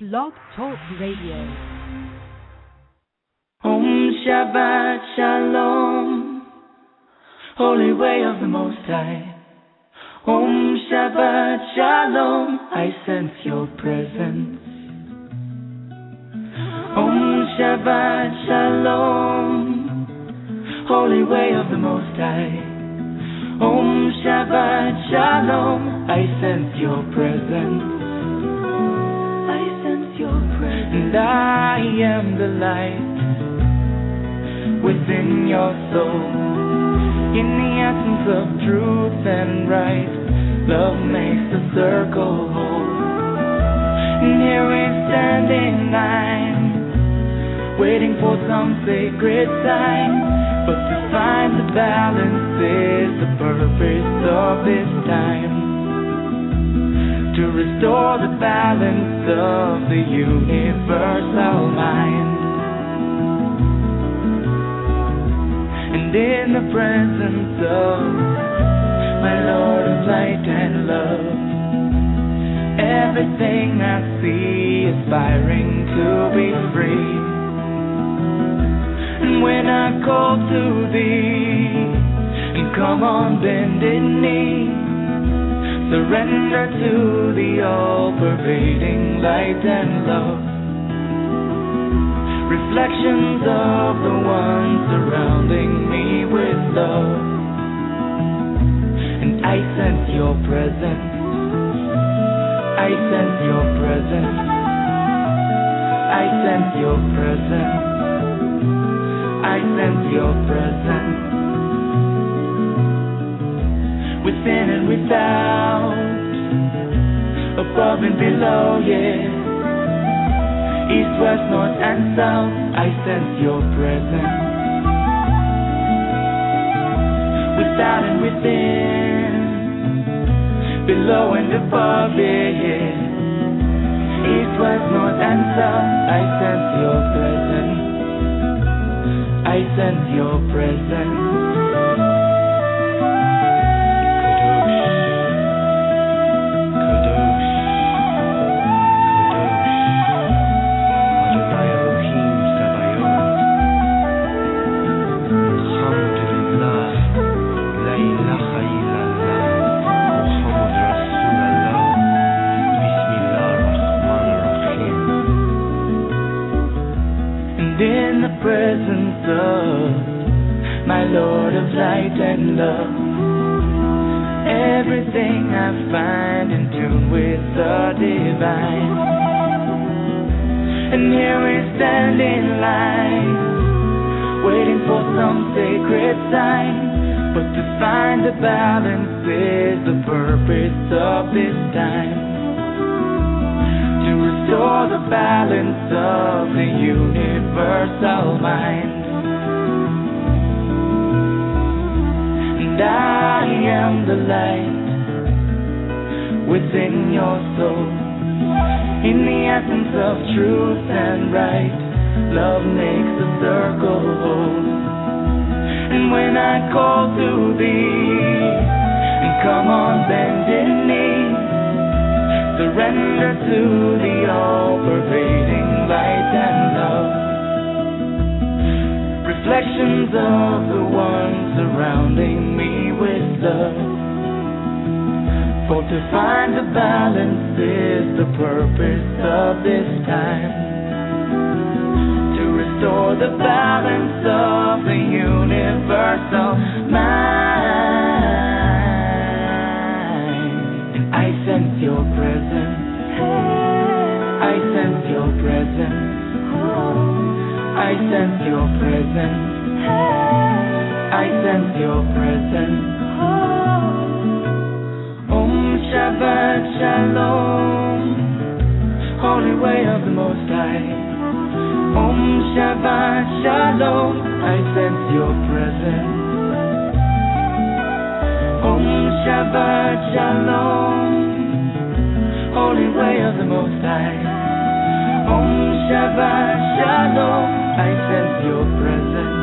Blog Talk Radio. Om Shabbat Shalom, Holy Way of the Most High. Om Shabbat Shalom, I sense your presence. Om Shabbat Shalom, Holy Way of the Most High. Om Shabbat Shalom, I sense your presence. I sense your presence. And I am the light within your soul. In the essence of truth and right, love makes the circle whole. And here we stand in line, waiting for some sacred sign. But to find the balance is the purpose of this time. To restore the balance of the universal mind. And in the presence of my Lord of light and love, everything I see aspiring to be free. And when I call to thee, and come on bended knee, surrender to the all-pervading light and love. Reflections of the one surrounding me with love. And I sense your presence. I sense your presence. I sense your presence. I sense your presence. Within and without, above and below, yeah. East, west, north, and south, I sense your presence. Without and within, below and above, yeah. East, west, north, and south, I sense your presence. I sense your presence. Presence of my Lord of light and love, everything I find in tune with the divine. And here we stand in line, waiting for some sacred sign. But to find the balance is the purpose of this time. To restore the balance of the universal mind. And I am the light within your soul. In the essence of truth and right, love makes the circle whole. And when I call to thee, and come on bended knee, surrender to the all-pervading light and love. Reflections of the one surrounding me with love. For to find the balance is the purpose of this time. To restore the balance of the universal mind. And I sense your presence. I sense your presence. I sense your presence. I sense your presence. Om Shabbat Shalom, Holy Way of the Most High. Om Shabbat Shalom, I sense your presence. Om Shabbat Shalom, Holy Way of the Most High. Om Shabbat Shalom, I sense your presence.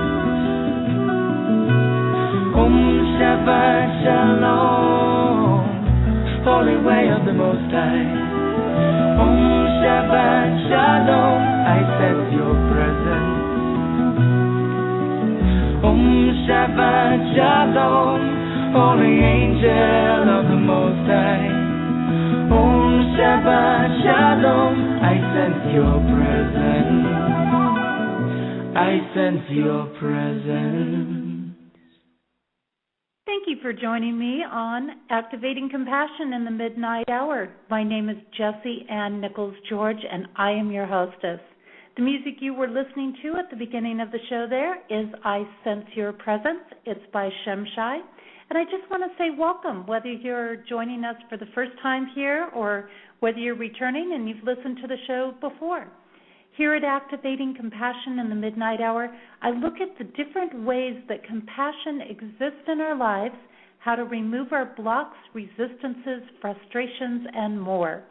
Om Shabbat Shalom, Holy Way of the Most High. Om Shabbat Shabbat Shalom, holy angel of the Most High. Om Shabbat Shalom, I sense your presence. I sense your presence. Thank you for joining me on Activating Compassion in the Midnight Hour. My name is Jessie Ann Nichols George, and I am your hostess. The music you were listening to at the beginning of the show there is I Sense Your Presence. It's by Shemshai. And I just want to say welcome, whether you're joining us for the first time here or whether you're returning and you've listened to the show before. Here at Activating Compassion in the Midnight Hour, I look at the different ways that compassion exists in our lives, how to remove our blocks, resistances, frustrations, and more.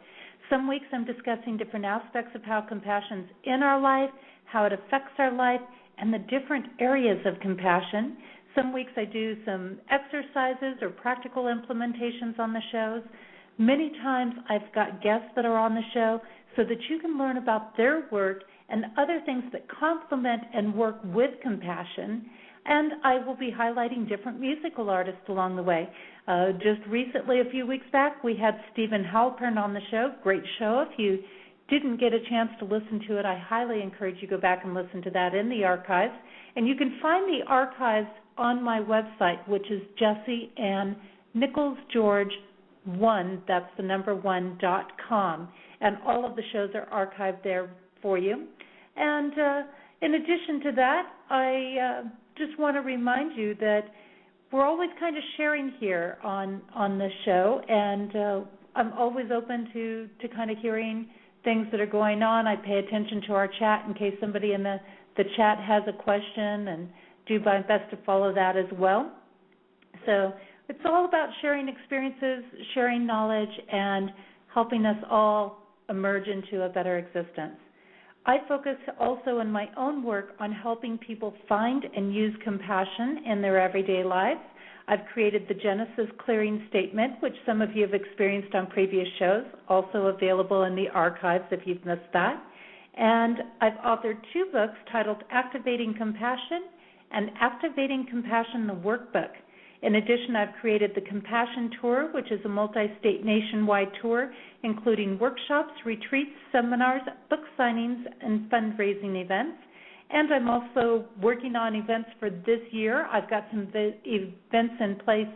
Some weeks I'm discussing different aspects of how compassion's in our life, how it affects our life, and the different areas of compassion. Some weeks I do some exercises or practical implementations on the shows. Many times I've got guests that are on the show so that you can learn about their work and other things that complement and work with compassion. And I will be highlighting different musical artists along the way. Just recently, a few weeks back, we had Stephen Halpern on the show. Great show. If you didn't get a chance to listen to it, I highly encourage you to go back and listen to that in the archives. And you can find the archives on my website, which is Jessie Ann Nichols George 1, that's the number 1.com. And all of the shows are archived there for you. And in addition to that, I just want to remind you that we're always kind of sharing here on this show, and I'm always open to kind of hearing things that are going on. I pay attention to our chat in case somebody in the chat has a question, and do my best to follow that as well. So it's all about sharing experiences, sharing knowledge, and helping us all emerge into a better existence. I focus also in my own work on helping people find and use compassion in their everyday lives. I've created the Genesis Clearing Statement, which some of you have experienced on previous shows, also available in the archives if you've missed that. And I've authored 2 books titled Activating Compassion and Activating Compassion, the Workbook. In addition, I've created the Compassion Tour, which is a multi-state nationwide tour, including workshops, retreats, seminars, book signings, and fundraising events. And I'm also working on events for this year. I've got some events in place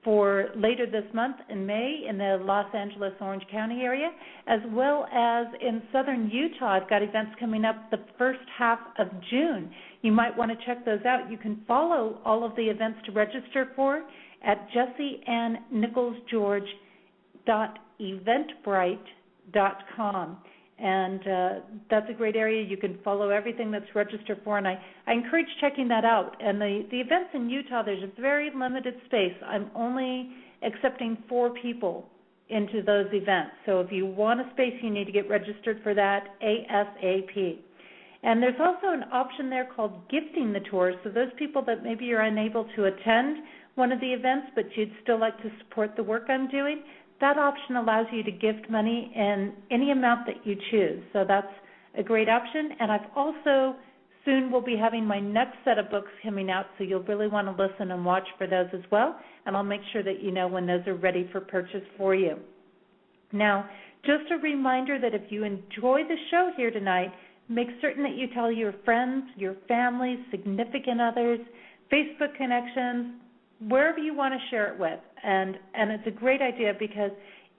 for later this month in May in the Los Angeles, Orange County area, as well as in southern Utah. I've got events coming up the first half of June. You might want to check those out. You can follow all of the events to register for at jessieannnicholsgeorge.eventbrite.com. And that's a great area. You can follow everything that's registered for, and I encourage checking that out. And the events in Utah, there's a very limited space. I'm only accepting 4 people into those events. So if you want a space, you need to get registered for that ASAP. And there's also an option there called gifting the tour. So those people that maybe you're unable to attend one of the events, but you'd still like to support the work I'm doing, that option allows you to gift money in any amount that you choose. So that's a great option. And I've also soon will be having my next set of books coming out, so you'll really want to listen and watch for those as well. And I'll make sure that you know when those are ready for purchase for you. Now, just a reminder that if you enjoy the show here tonight, make certain that you tell your friends, your family, significant others, Facebook connections, wherever you want to share it with. And it's a great idea because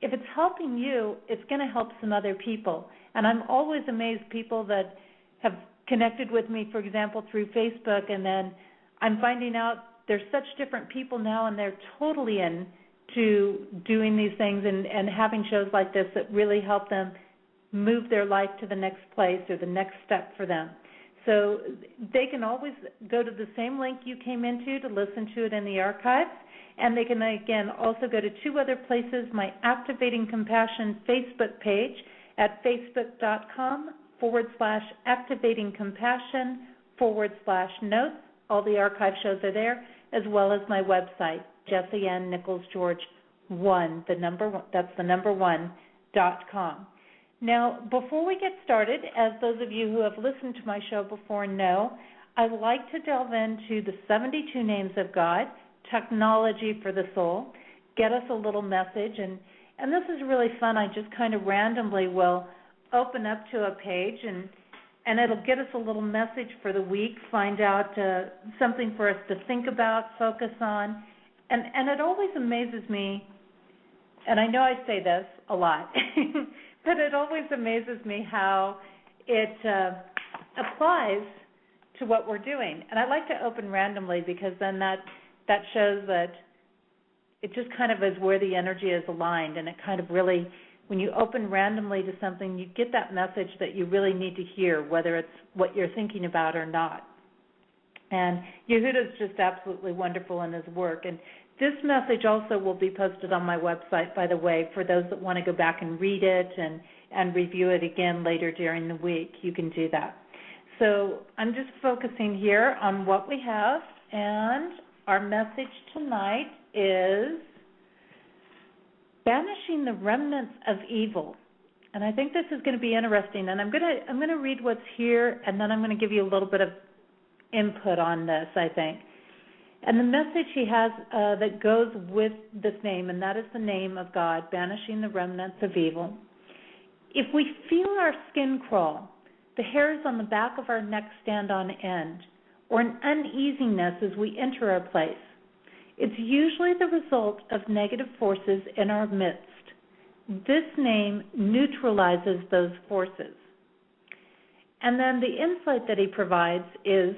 if it's helping you, it's going to help some other people. And I'm always amazed people that have connected with me, for example, through Facebook, and then I'm finding out there's such different people now, and they're totally into doing these things and having shows like this that really help them move their life to the next place or the next step for them. So they can always go to the same link you came into to listen to it in the archives, and they can, again, also go to 2 other places, my Activating Compassion Facebook page at facebook.com/activatingcompassion/notes. All the archive shows are there, as well as my website, Jessie Ann Nichols George 1, that's the number 1.com. Now, before we get started, as those of you who have listened to my show before know, I like to delve into the 72 names of God, technology for the soul, get us a little message, and this is really fun. I just kind of randomly will open up to a page, and it'll get us a little message for the week, find out something for us to think about, focus on, and it always amazes me, and I know I say this a lot, but it always amazes me how it applies to what we're doing. And I like to open randomly because then that shows that it just kind of is where the energy is aligned, and it kind of really, when you open randomly to something, you get that message that you really need to hear, whether it's what you're thinking about or not. And Yehuda's just absolutely wonderful in his work. And this message also will be posted on my website, by the way, for those that want to go back and read it and review it again later during the week. You can do that. So I'm just focusing here on what we have, and our message tonight is banishing the remnants of evil. And I think this is going to be interesting, and I'm going to read what's here, and then I'm going to give you a little bit of input on this, I think. And the message he has that goes with this name, and that is the name of God, banishing the remnants of evil. If we feel our skin crawl, the hairs on the back of our neck stand on end, or an uneasiness as we enter a place, it's usually the result of negative forces in our midst. This name neutralizes those forces. And then the insight that he provides is,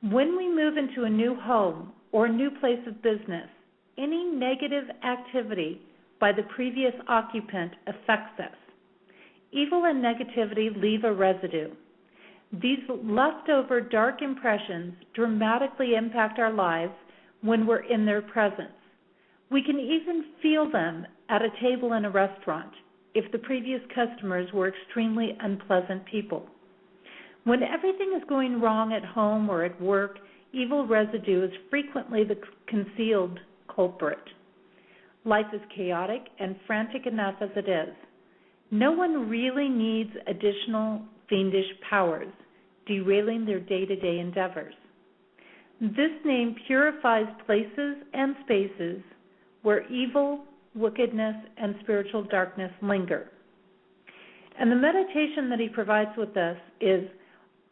when we move into a new home or a new place of business, any negative activity by the previous occupant affects us. Evil and negativity leave a residue. These leftover dark impressions dramatically impact our lives when we're in their presence. We can even feel them at a table in a restaurant if the previous customers were extremely unpleasant people. When everything is going wrong at home or at work, evil residue is frequently the concealed culprit. Life is chaotic and frantic enough as it is. No one really needs additional fiendish powers, derailing their day-to-day endeavors. This name purifies places and spaces where evil, wickedness, and spiritual darkness linger. And the meditation that he provides with us is,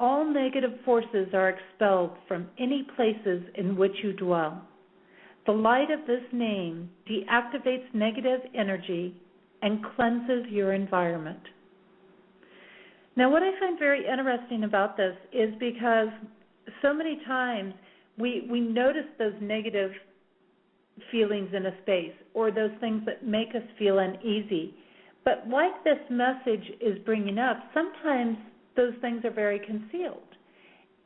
all negative forces are expelled from any places in which you dwell. The light of this name deactivates negative energy and cleanses your environment. Now, what I find very interesting about this is because so many times we notice those negative feelings in a space or those things that make us feel uneasy. But like this message is bringing up, sometimes those things are very concealed.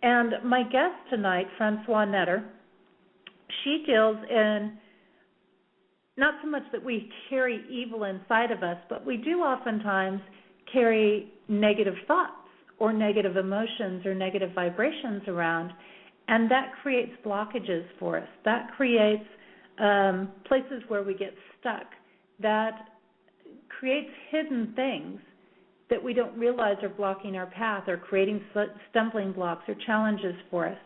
And my guest tonight, Francoise, she deals in not so much that we carry evil inside of us, but we do oftentimes carry negative thoughts or negative emotions or negative vibrations around, and that creates blockages for us. That creates places where we get stuck. That creates hidden things that we don't realize are blocking our path or creating stumbling blocks or challenges for us.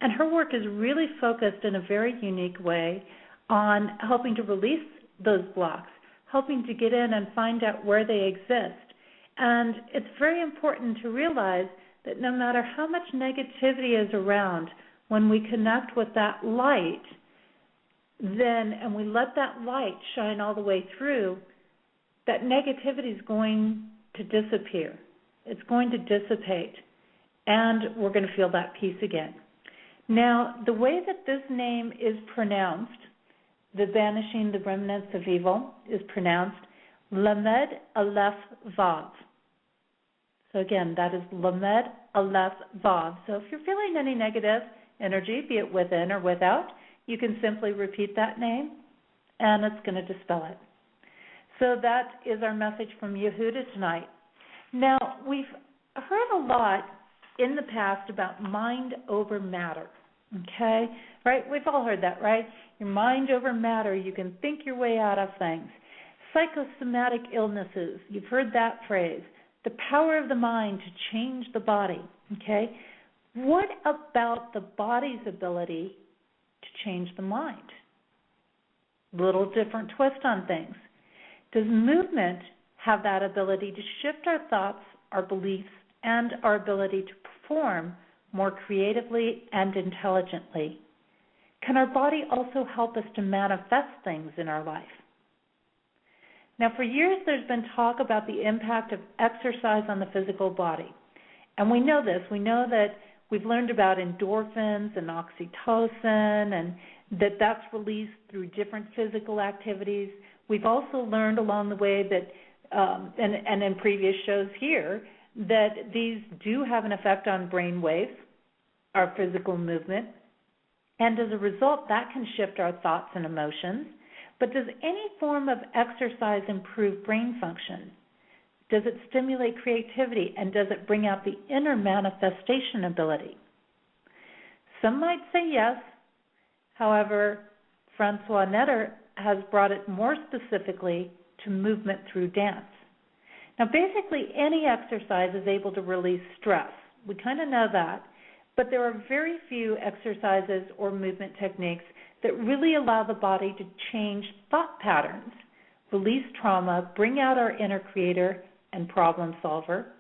And her work is really focused in a very unique way on helping to release those blocks, helping to get in and find out where they exist. And it's very important to realize that no matter how much negativity is around, when we connect with that light, then, and we let that light shine all the way through, that negativity is going to disappear. It's going to dissipate, and we're going to feel that peace again. Now, the way that this name is pronounced, the banishing the remnants of evil, is pronounced Lamed Aleph Vav. So again, that is Lamed Aleph Vav. So if you're feeling any negative energy, be it within or without, you can simply repeat that name, and it's going to dispel it. So that is our message from Yehuda tonight. Now, we've heard a lot in the past about mind over matter, okay? Right? We've all heard that, right? Your mind over matter, you can think your way out of things. Psychosomatic illnesses, you've heard that phrase. The power of the mind to change the body, okay? What about the body's ability to change the mind? Little different twist on things. Does movement have that ability to shift our thoughts, our beliefs, and our ability to perform more creatively and intelligently? Can our body also help us to manifest things in our life? Now, for years, there's been talk about the impact of exercise on the physical body. And we know this. We know that we've learned about endorphins and oxytocin, and that's released through different physical activities. We've also learned along the way that, and in previous shows here, that these do have an effect on brain waves, our physical movement, and as a result, that can shift our thoughts and emotions. But does any form of exercise improve brain function? Does it stimulate creativity, and does it bring out the inner manifestation ability? Some might say yes. However, Francoise Netter has brought it more specifically to movement through dance. Now, basically, any exercise is able to release stress. We kind of know that. But there are very few exercises or movement techniques that really allow the body to change thought patterns, release trauma, bring out our inner creator and problem solver,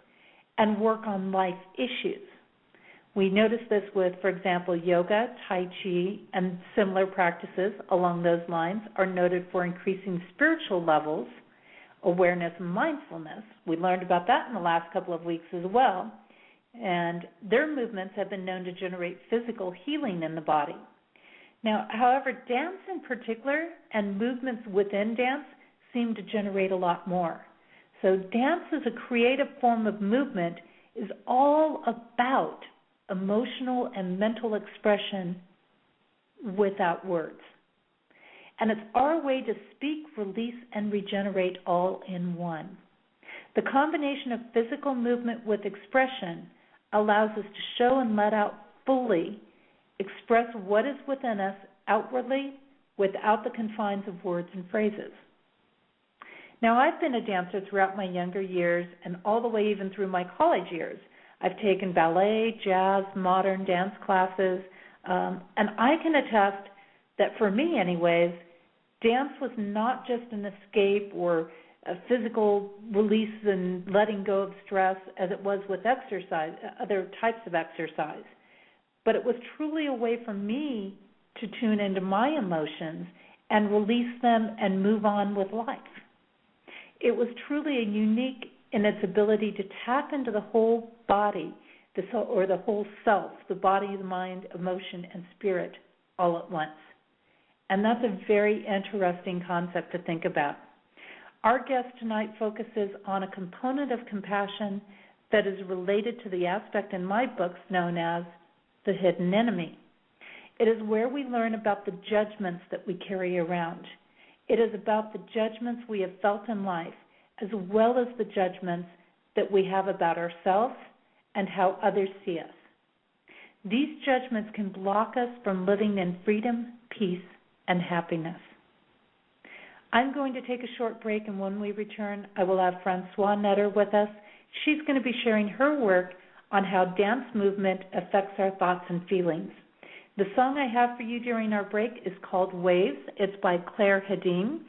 and work on life issues. We notice this with, for example, yoga, Tai Chi, and similar practices along those lines are noted for increasing spiritual levels, awareness, and mindfulness. We learned about that in the last couple of weeks as well. And their movements have been known to generate physical healing in the body. Now, however, dance in particular and movements within dance seem to generate a lot more. So dance as a creative form of movement is all about emotional and mental expression without words. And it's our way to speak, release, and regenerate all in one. The combination of physical movement with expression allows us to show and let out fully, express what is within us outwardly without the confines of words and phrases. Now, I've been a dancer throughout my younger years and all the way even through my college years. I've taken ballet, jazz, modern dance classes, and I can attest that for me anyways, dance was not just an escape or a physical release and letting go of stress as it was with exercise, other types of exercise. But it was truly a way for me to tune into my emotions and release them and move on with life. It was truly a unique in its ability to tap into the whole body, the whole self, the body, the mind, emotion, and spirit all at once. And that's a very interesting concept to think about. Our guest tonight focuses on a component of compassion that is related to the aspect in my books known as the hidden enemy. It is where we learn about the judgments that we carry around. It is about the judgments we have felt in life, as well as the judgments that we have about ourselves and how others see us. These judgments can block us from living in freedom, peace, and happiness. I'm going to take a short break, and when we return, I will have Francoise Netter with us. She's going to be sharing her work on how dance movement affects our thoughts and feelings. The song I have for you during our break is called Waves. It's by Claire Hedin.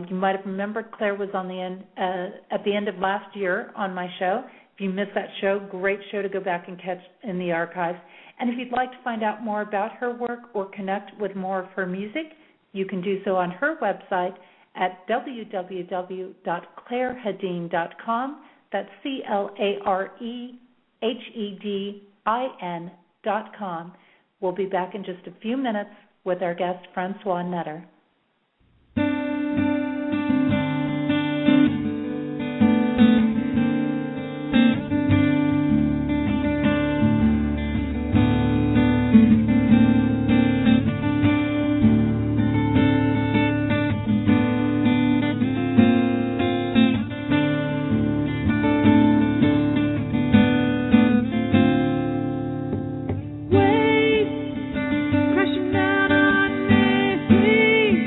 You might have remembered Claire was on at the end of last year on my show. If you missed that show, great show to go back and catch in the archives. And if you'd like to find out more about her work or connect with more of her music, you can do so on her website at www.clairehedin.com. That's CLAREHEDIN.com. We'll be back in just a few minutes with our guest, Francoise Netter. Crashing down on me.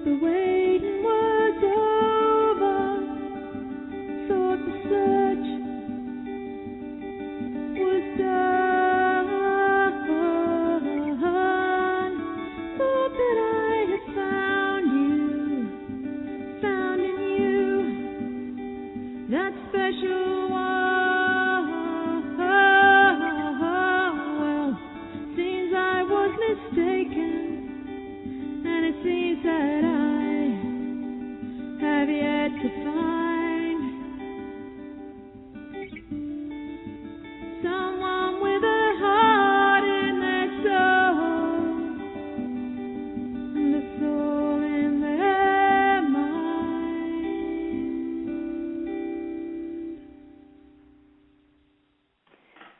the waiting was over, thought the search was done, thought that I had found in you, that special one. Well, seems I was mistaken, and it seems that I have yet to find someone with a heart in their soul and a soul in their mind.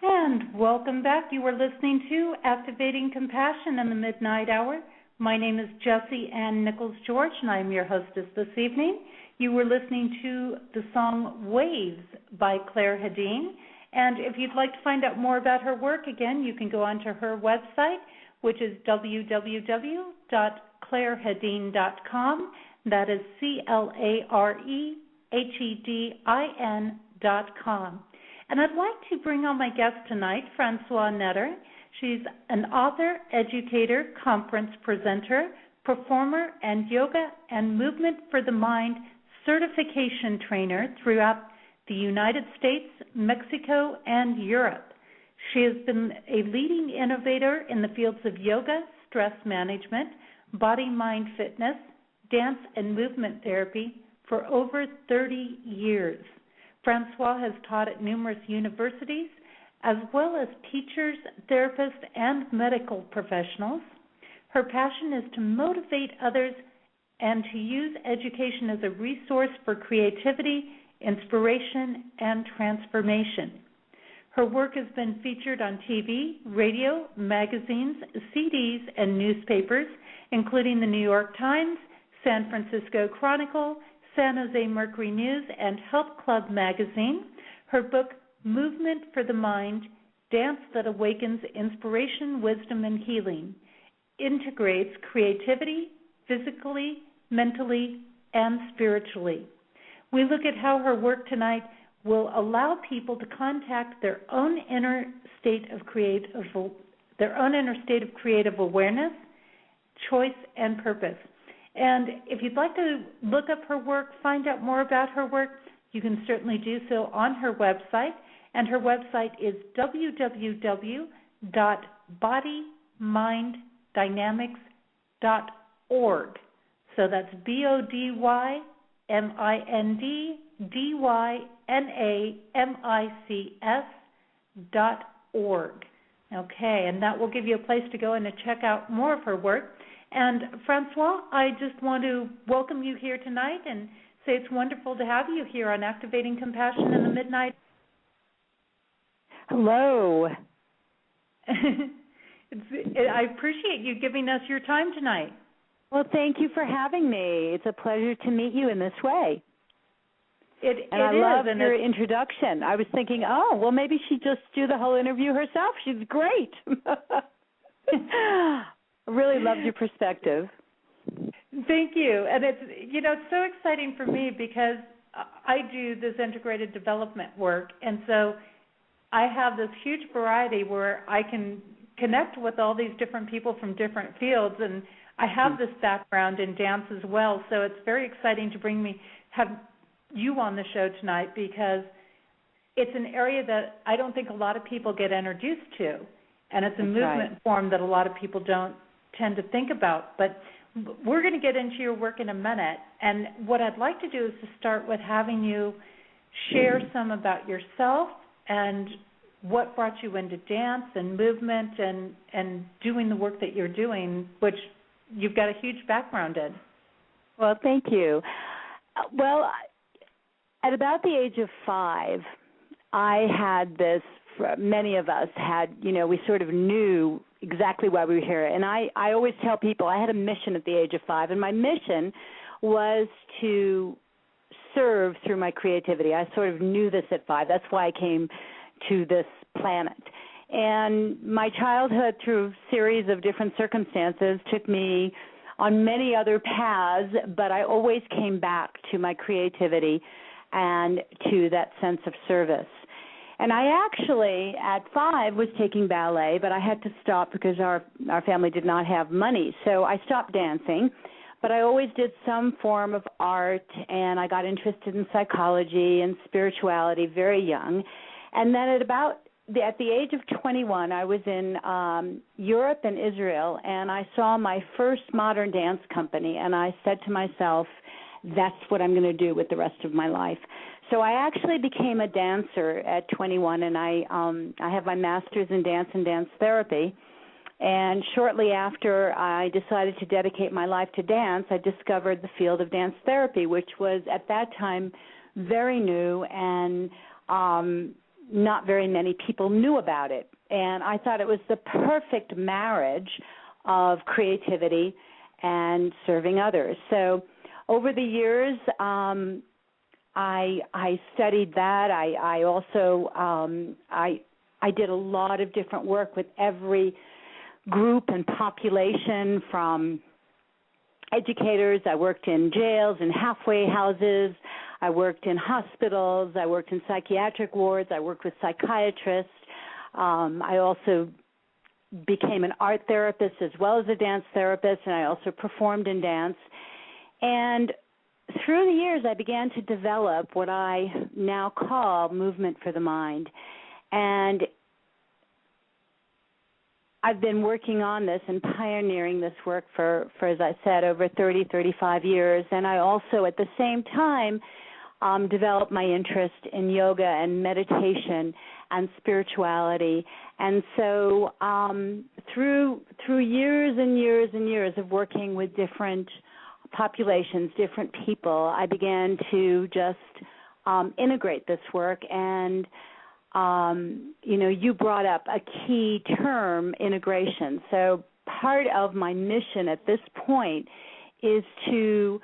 And welcome back. You are listening to Activating Compassion in the Midnight Hour. My name is Jessie Ann Nichols George, and I am your hostess this evening. You were listening to the song Waves by Claire Hedin. And if you'd like to find out more about her work, again, you can go onto her website, which is www.clairehedin.com. That is CLAREHEDIN.com. And I'd like to bring on my guest tonight, Francoise Netter. She's an author, educator, conference presenter, performer, and yoga and movement for the mind certification trainer throughout the United States, Mexico, and Europe. She has been a leading innovator in the fields of yoga, stress management, body-mind fitness, dance, and movement therapy for over 30 years. Francoise has taught at numerous universities, as well as teachers, therapists, and medical professionals. Her passion is to motivate others and to use education as a resource for creativity, inspiration, and transformation. Her work has been featured on TV, radio, magazines, CDs, and newspapers, including the New York Times, San Francisco Chronicle, San Jose Mercury News, and Health Club magazine. Her book, Movement for the Mind, Dance That Awakens Inspiration, Wisdom, and Healing, integrates creativity physically, mentally, and spiritually. We look at how her work tonight will allow people to contact their own inner state of creative awareness, choice, and purpose. And if you'd like to look up her work, find out more about her work, you can certainly do so on her website. And her website is www.bodyminddynamics.org. So that's BODYMINDDYNAMICS.org. Okay, and that will give you a place to go and to check out more of her work. And Francoise, I just want to welcome you here tonight and say it's wonderful to have you here on Activating Compassion in the Midnight. Hello. I appreciate you giving us your time tonight. Well, thank you for having me. It's a pleasure to meet you in this way. I love your introduction. I was thinking, well, maybe she just do the whole interview herself. She's great. I really loved your perspective. Thank you. And it's so exciting for me because I do this integrated development work, and so I have this huge variety where I can connect with all these different people from different fields, and I have this background in dance as well, so it's very exciting to have you on the show tonight because it's an area that I don't think a lot of people get introduced to, and it's a movement form that a lot of people don't tend to think about. But we're going to get into your work in a minute, and what I'd like to do is to start with having you share some about yourself and what brought you into dance and movement and doing the work that you're doing, which you've got a huge background in. Well, thank you. Well, at about the age of 5, I had this, many of us had, we sort of knew exactly why we were here. And I always tell people I had a mission at the age of 5, and my mission was to serve through my creativity. I sort of knew this at 5. That's why I came to this planet. And my childhood, through a series of different circumstances, took me on many other paths, but I always came back to my creativity and to that sense of service. And I actually, at 5, was taking ballet, but I had to stop because our family did not have money. So I stopped dancing, but I always did some form of art, and I got interested in psychology and spirituality very young. And then at the age of 21, I was in Europe and Israel, and I saw my first modern dance company, and I said to myself, that's what I'm going to do with the rest of my life. So I actually became a dancer at 21, and I have my master's in dance and dance therapy. And shortly after I decided to dedicate my life to dance, I discovered the field of dance therapy, which was at that time very new, and not very many people knew about it. And I thought it was the perfect marriage of creativity and serving others. So over the years, I studied that. I also I did a lot of different work with every group and population, from educators. I worked in jails and halfway houses. I worked in hospitals. I worked in psychiatric wards. I worked with psychiatrists. I also became an art therapist as well as a dance therapist, and I also performed in dance. And through the years, I began to develop what I now call movement for the mind. And I've been working on this and pioneering this work for, as I said, over 30, 35 years. And I also, at the same time, developed my interest in yoga and meditation and spirituality. And so through years and years and years of working with different populations, different people, I began to just integrate this work. And you brought up a key term, integration. So part of my mission at this point is to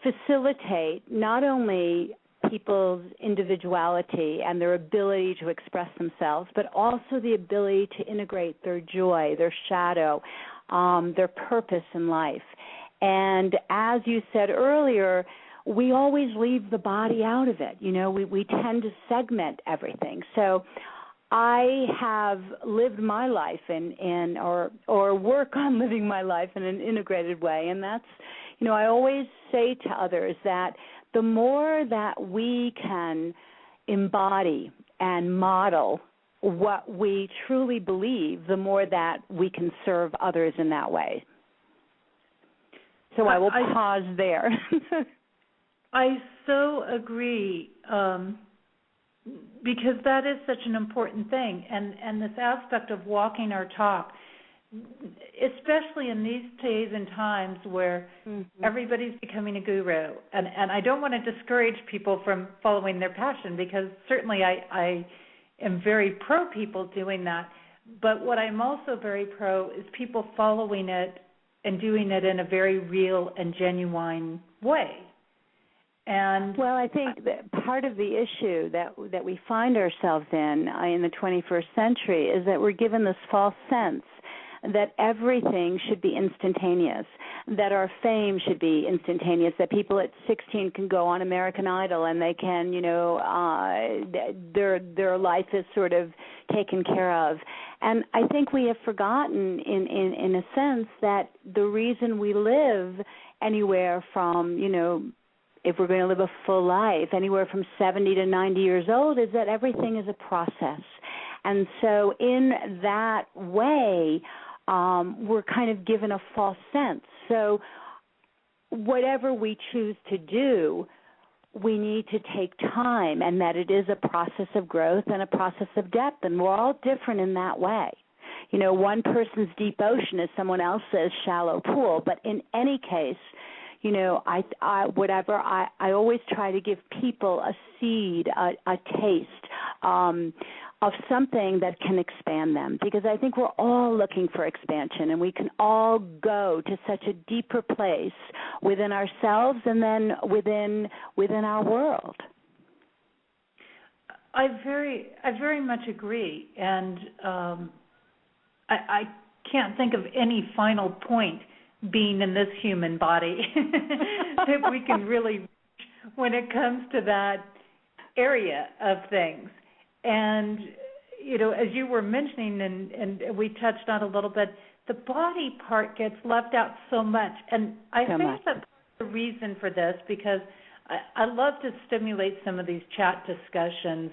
facilitate not only people's individuality and their ability to express themselves, but also the ability to integrate their joy, their shadow, their purpose in life. And as you said earlier, we always leave the body out of it. We tend to segment everything. So I have lived my life or work on living my life in an integrated way. And that's, I always say to others that the more that we can embody and model what we truly believe, the more that we can serve others in that way. So I will pause there. I so agree, because that is such an important thing, and this aspect of walking our talk, especially in these days and times where everybody's becoming a guru, and I don't want to discourage people from following their passion, because certainly I am very pro people doing that, but what I'm also very pro is people following it and doing it in a very real and genuine way. And well, I think that part of the issue that we find ourselves in the 21st century is that we're given this false sense that everything should be instantaneous, that our fame should be instantaneous, that people at 16 can go on American Idol and they can, their life is sort of taken care of. And I think we have forgotten in a sense that the reason we live anywhere from, if we're going to live a full life, anywhere from 70 to 90 years old, is that everything is a process. And so in that way, we're kind of given a false sense. So whatever we choose to do, we need to take time, and that it is a process of growth and a process of depth, and we're all different in that way. One person's deep ocean is someone else's shallow pool, but in any case, I always try to give people a seed, a taste of something that can expand them, because I think we're all looking for expansion, and we can all go to such a deeper place within ourselves and then within our world. I very much agree, and I can't think of any final point being in this human body that we can really reach when it comes to that area of things. And, as you were mentioning, and we touched on a little bit, the body part gets left out so much. And I think that's the reason for this, because I love to stimulate some of these chat discussions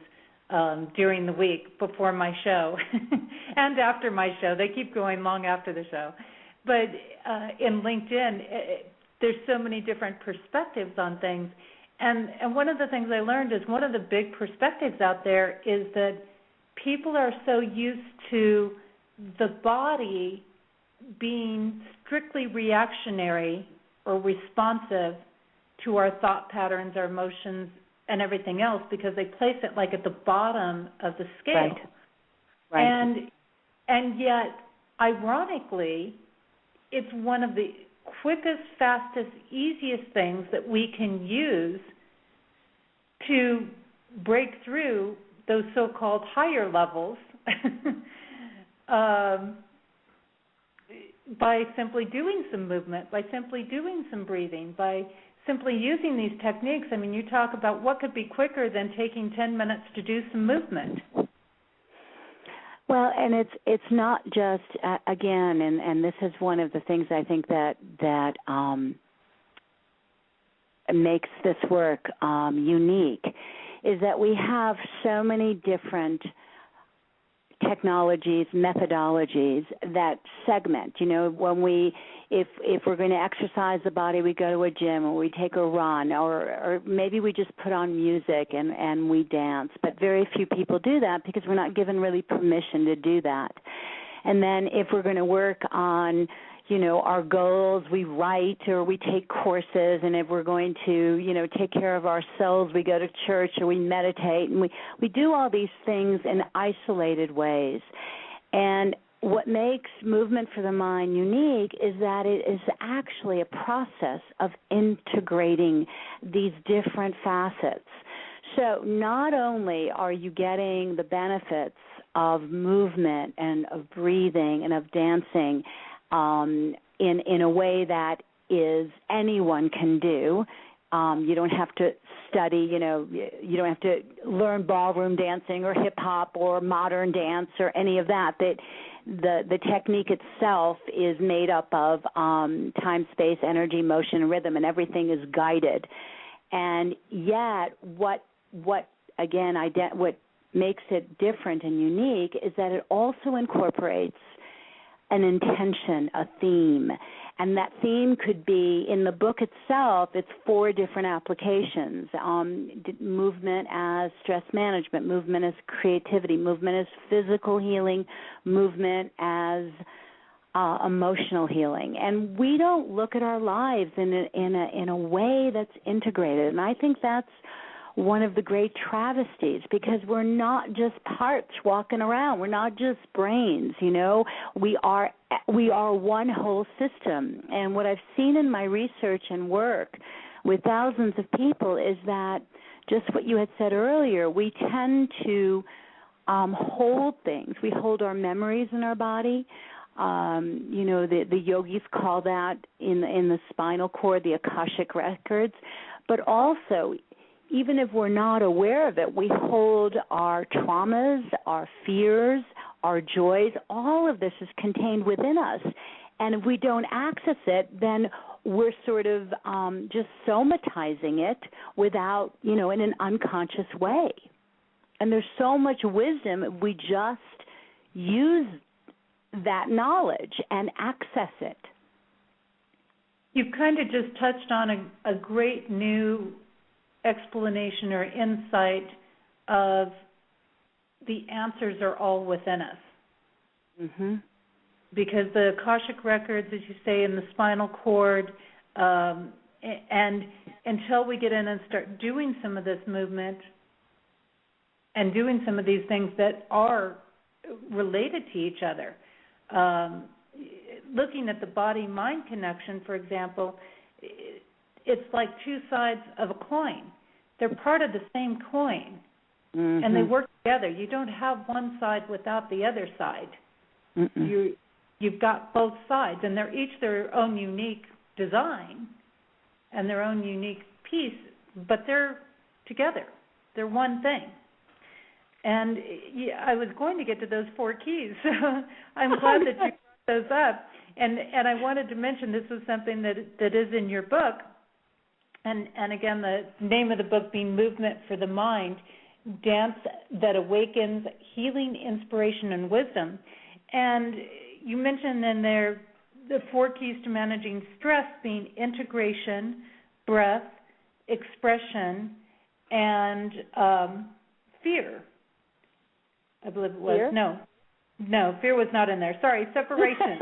during the week before my show and after my show. They keep going long after the show. But in LinkedIn, there's so many different perspectives on things. And one of the things I learned is one of the big perspectives out there is that people are so used to the body being strictly reactionary or responsive to our thought patterns, our emotions, and everything else, because they place it like at the bottom of the scale. Right. And yet, ironically, it's one of the quickest, fastest, easiest things that we can use to break through those so-called higher levels by simply doing some movement, by simply doing some breathing, by simply using these techniques. I mean, you talk about what could be quicker than taking 10 minutes to do some movement. Well, and it's not just again, and this is one of the things I think that makes this work unique, is that we have so many different technologies, methodologies that segment. When if we're going to exercise the body, we go to a gym or we take a run, or maybe we just put on music and we dance. But very few people do that because we're not given really permission to do that. And then if we're going to work on, our goals, we write or we take courses. And if we're going to, take care of ourselves, we go to church or we meditate. And we do all these things in isolated ways. And what makes movement for the mind unique is that it is actually a process of integrating these different facets. So not only are you getting the benefits of movement and of breathing and of dancing in a way that is anyone can do. You don't have to study, you don't have to learn ballroom dancing or hip hop or modern dance or any of that. The technique itself is made up of time, space, energy, motion, and rhythm, and everything is guided. And yet, what makes it different and unique is that it also incorporates an intention, a theme. And that theme could be, in the book itself, it's 4 different applications. Movement as stress management, movement as creativity, movement as physical healing, movement as emotional healing. And we don't look at our lives in a way that's integrated. And I think that's one of the great travesties, because we're not just parts walking around. We're not just brains, We are one whole system. And what I've seen in my research and work with thousands of people is that just what you had said earlier, we tend to hold things. We hold our memories in our body. The yogis call that in the spinal cord the Akashic records. But also, even if we're not aware of it, we hold our traumas, our fears, our joys. All of this is contained within us. And if we don't access it, then we're sort of just somatizing it without, in an unconscious way. And there's so much wisdom if we just use that knowledge and access it. You kind of just touched on a great new explanation or insight of the answers are all within us. Mm-hmm. Because the Akashic records, as you say, in the spinal cord, and until we get in and start doing some of this movement and doing some of these things that are related to each other, looking at the body-mind connection, for example, it's like 2 sides of a coin. They're part of the same coin, and they work together. You don't have one side without the other side. you've got both sides, and they're each their own unique design and their own unique piece, but they're together. They're one thing. And I was going to get to those 4 keys, so I'm glad that you brought those up. And I wanted to mention this was something that is in your book. And again, the name of the book being Movement for the Mind, Dance That Awakens Healing, Inspiration, and Wisdom. And you mentioned in there the 4 keys to managing stress being integration, breath, expression, and fear. I believe it was. Fear? No, fear was not in there. Sorry, separation.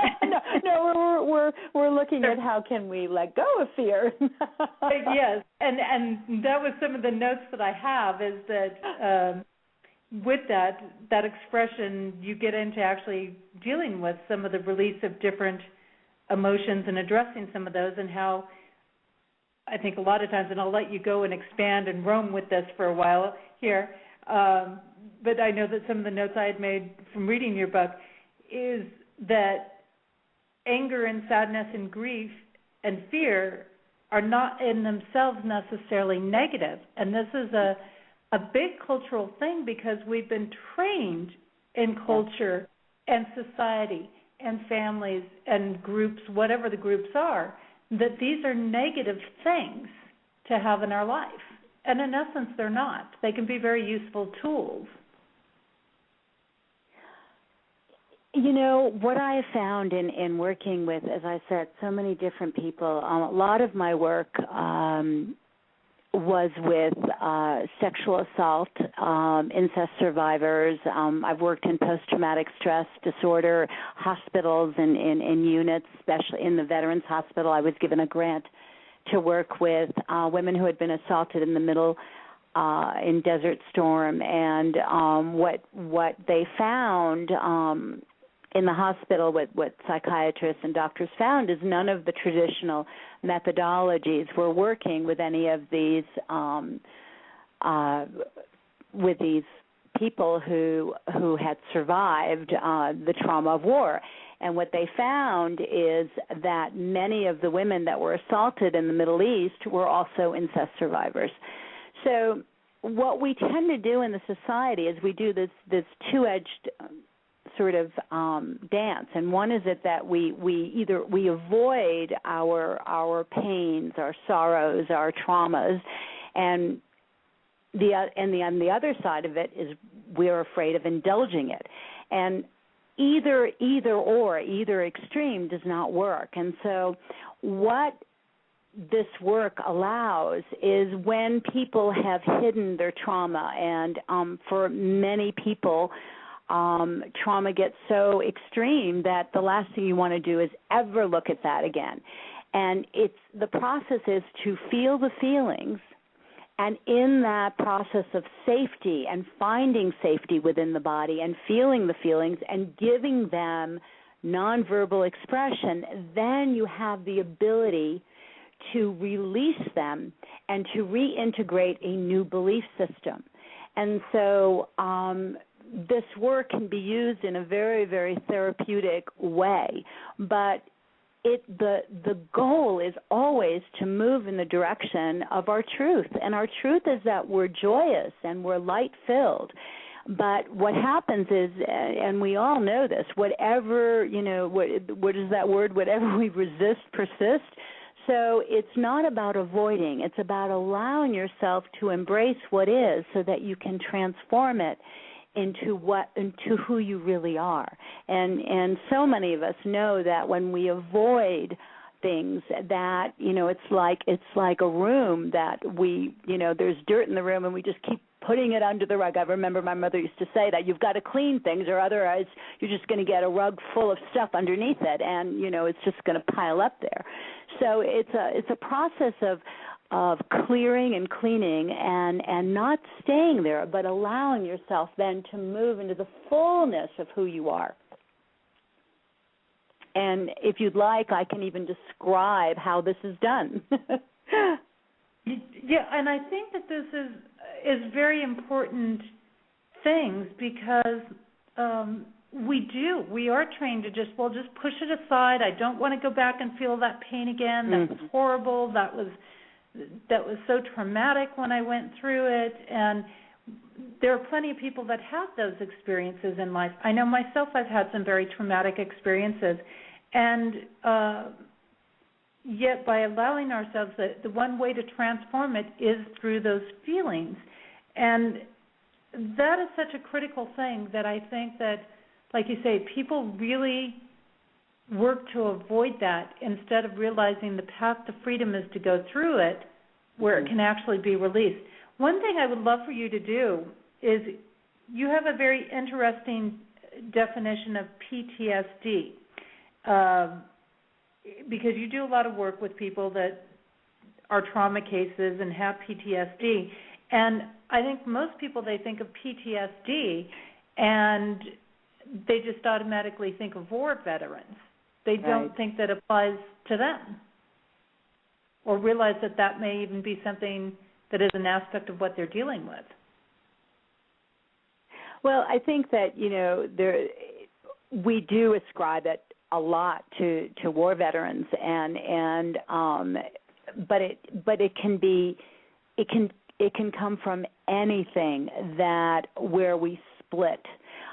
no, we're looking at how can we let go of fear. Yes, and that was some of the notes that I have is that with that expression, you get into actually dealing with some of the release of different emotions and addressing some of those, and how I think a lot of times, and I'll let you go and expand and roam with this for a while here, but I know that some of the notes I had made from reading your book is that anger and sadness and grief and fear are not in themselves necessarily negative. And this is a big cultural thing because we've been trained in culture and society and families and groups, whatever the groups are, that these are negative things to have in our life. And in essence, they're not. They can be very useful tools. You know, what I have found in working with, as I said, so many different people, a lot of my work was with sexual assault, incest survivors. I've worked in post-traumatic stress disorder hospitals and in units, especially in the Veterans Hospital. I was given a grant to work with women who had been assaulted in the middle in Desert Storm, and what they found in the hospital, what psychiatrists and doctors found is none of the traditional methodologies were working with any of these people who had survived the trauma of war. And what they found is that many of the women that were assaulted in the Middle East were also incest survivors. So what we tend to do in the society is we do this two-edged sort of dance, and one is that we avoid our pains, our sorrows, our traumas, and the other side of it is we're afraid of indulging it, and either extreme does not work. And so what this work allows is when people have hidden their trauma, and for many people, trauma gets so extreme that the last thing you want to do is ever look at that again. And the process is to feel the feelings, and in that process of safety and finding safety within the body and feeling the feelings and giving them nonverbal expression, then you have the ability to release them and to reintegrate a new belief system. And so this work can be used in a very, very therapeutic way, but the goal is always to move in the direction of our truth, and our truth is that we're joyous and we're light-filled. But what happens is, and we all know this, whatever, what is that word, whatever we resist persists. So it's not about avoiding, it's about allowing yourself to embrace what is so that you can transform it into who you really are. And so many of us know that when we avoid things, that it's like a room that we there's dirt in the room and we just keep putting it under the rug. I remember my mother used to say that you've got to clean things, or otherwise you're just going to get a rug full of stuff underneath it, and it's just going to pile up there. So it's a process of clearing and cleaning and not staying there, but allowing yourself then to move into the fullness of who you are. And if you'd like, I can even describe how this is done. Yeah, and I think that this is very important things because we do. We are trained to just push it aside. I don't want to go back and feel that pain again. That was horrible. That was so traumatic when I went through it. And there are plenty of people that have those experiences in life. I know myself, I've had some very traumatic experiences. And yet by allowing ourselves, the one way to transform it is through those feelings. And that is such a critical thing that I think that, like you say, people really work to avoid that instead of realizing the path to freedom is to go through it where it can actually be released. One thing I would love for you to do is you have a very interesting definition of PTSD because you do a lot of work with people that are trauma cases and have PTSD. And I think most people, they think of PTSD and they just automatically think of war veterans. They don't think that applies to them or realize that that may even be something that is an aspect of what they're dealing with. Well, I think that, we do ascribe it a lot to war veterans, but it can come from anything where we split.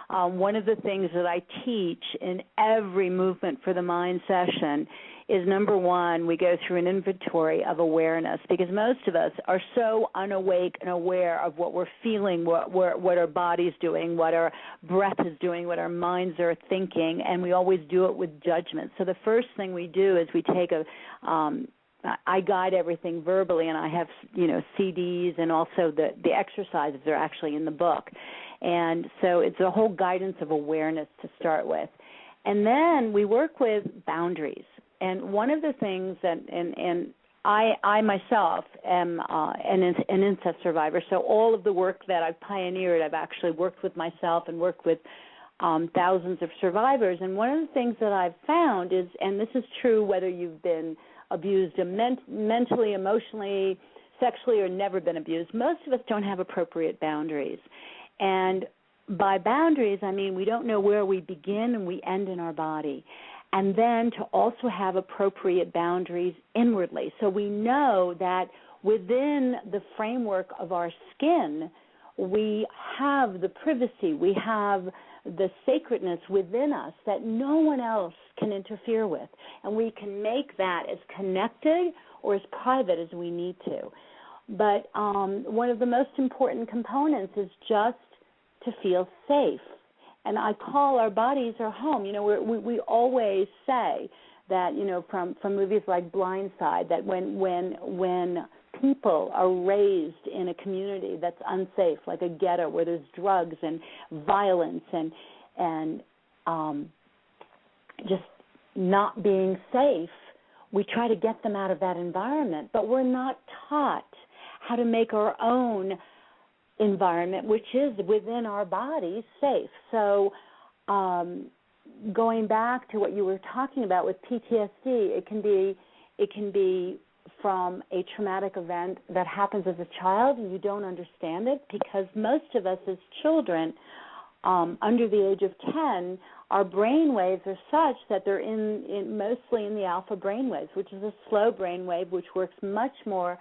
One of the things that I teach in every Movement for the Mind session is, number one, we go through an inventory of awareness, because most of us are so unawake and aware of what we're feeling, what our body's doing, what our breath is doing, what our minds are thinking, and we always do it with judgment. So the first thing we do is we take I guide everything verbally, and I have, CDs, and also the exercises are actually in the book. And so it's a whole guidance of awareness to start with. And then we work with boundaries. And one of the things and I myself am an incest survivor, so all of the work that I've pioneered, I've actually worked with myself and worked with thousands of survivors. And one of the things that I've found is, and this is true whether you've been abused mentally, emotionally, sexually, or never been abused, most of us don't have appropriate boundaries. And by boundaries, I mean we don't know where we begin and we end in our body. And then to also have appropriate boundaries inwardly. So we know that within the framework of our skin, we have the privacy, we have the sacredness within us that no one else can interfere with. And we can make that as connected or as private as we need to. But one of the most important components is just to feel safe. And I call our bodies our home. We always say that, from movies like Blind Side, that when people are raised in a community that's unsafe, like a ghetto where there's drugs and violence and just not being safe, we try to get them out of that environment. But we're not taught how to make our own environment, which is within our bodies, safe. So going back to what you were talking about with PTSD, it can be from a traumatic event that happens as a child and you don't understand it, because most of us as children under the age of 10, our brain waves are such that they're mostly in the alpha brain waves, which is a slow brain wave, which works much more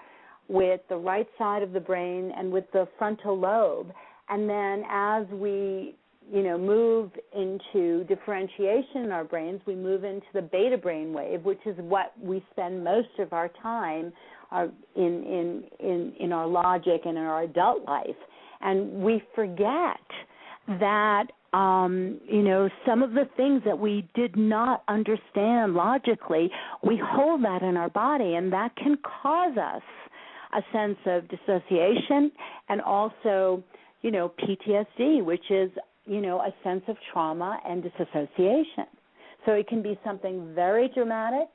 with the right side of the brain and with the frontal lobe. And then as we, move into differentiation in our brains, we move into the beta brain wave, which is what we spend most of our time in our logic and in our adult life. And we forget that, some of the things that we did not understand logically, we hold that in our body, and that can cause us a sense of dissociation and also, PTSD, which is, a sense of trauma and disassociation. So it can be something very dramatic,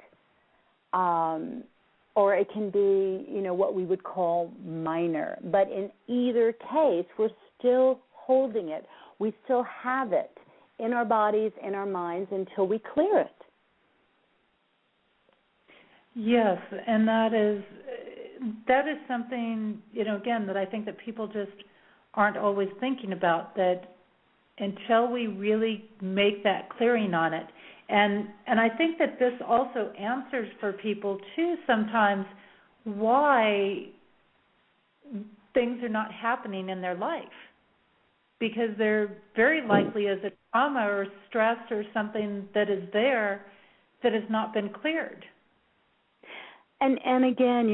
or it can be, what we would call minor. But in either case, we're still holding it. We still have it in our bodies, in our minds, until we clear it. Yes, and that is something, again, that I think that people just aren't always thinking about, that until we really make that clearing on it. And I think that this also answers for people too sometimes why things are not happening in their life, because there very likely is a trauma or stress or something that is there that has not been cleared. And again,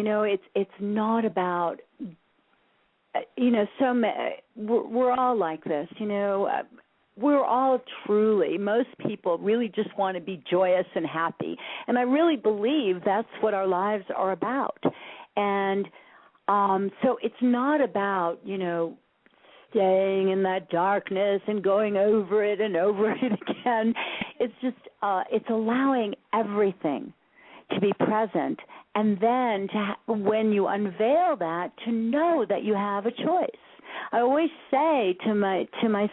it's not about, we're all like this, we're all truly, most people really just want to be joyous and happy. And I really believe that's what our lives are about. And so it's not about, staying in that darkness and going over it and over it again. It's just, it's allowing everything to be present, and then when you unveil that, to know that you have a choice. I always say to my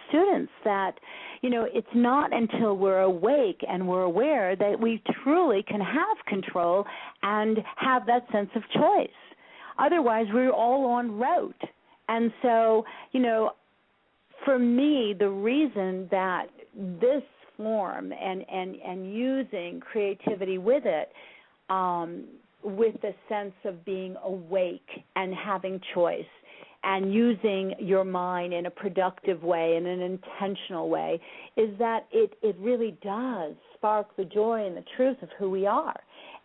students that, it's not until we're awake and we're aware that we truly can have control and have that sense of choice. Otherwise, we're all on rote. And so, for me, the reason that this form and using creativity with it, with the sense of being awake and having choice and using your mind in a productive way, in an intentional way, is that it really does spark the joy and the truth of who we are.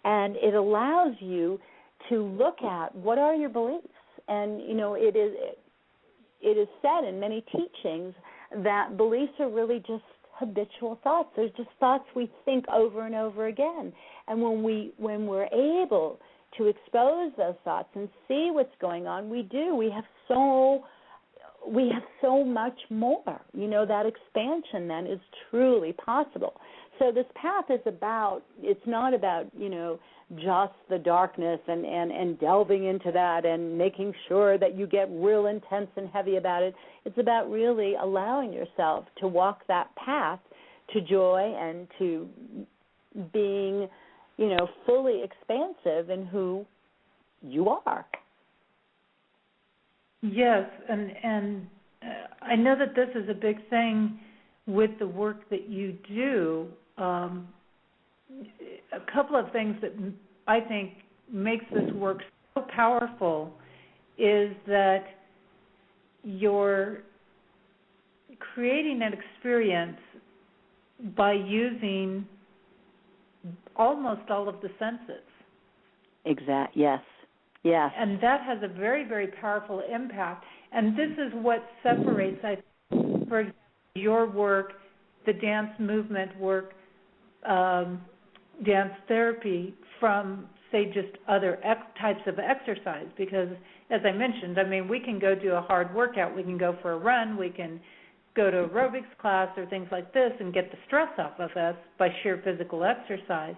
And it allows you to look at what are your beliefs. And, it is said in many teachings that beliefs are really just habitual thoughts. They're just thoughts we think over and over again. And when we're able to expose those thoughts and see what's going on, we have so much more. That expansion then is truly possible. So this path is it's not about, just the darkness and delving into that and making sure that you get real intense and heavy about it. It's about really allowing yourself to walk that path to joy and to being, fully expansive in who you are. Yes, and I know that this is a big thing with the work that you do. A couple of things that I think makes this work so powerful is that you're creating an experience by using almost all of the senses. Yes. And that has a very, very powerful impact. And this is what separates, for example, your work, the dance movement work, dance therapy, from, say, just other types of exercise. Because, as I mentioned, we can go do a hard workout. We can go for a run. We can go to aerobics class or things like this and get the stress off of us by sheer physical exercise.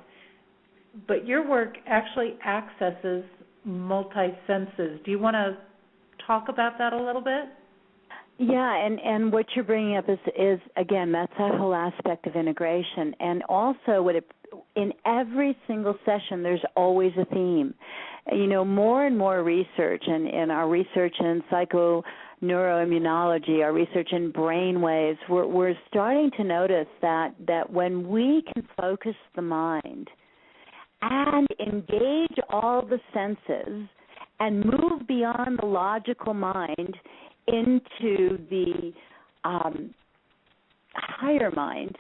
But your work actually accesses multi-senses. Do you want to talk about that a little bit? Yeah, and what you're bringing up is again, that's that whole aspect of integration. And also in every single session, there's always a theme. More and more research, and our research in psychoneuroimmunology, our research in brain waves, we're starting to notice that when we can focus the mind and engage all the senses and move beyond the logical mind into the higher mind,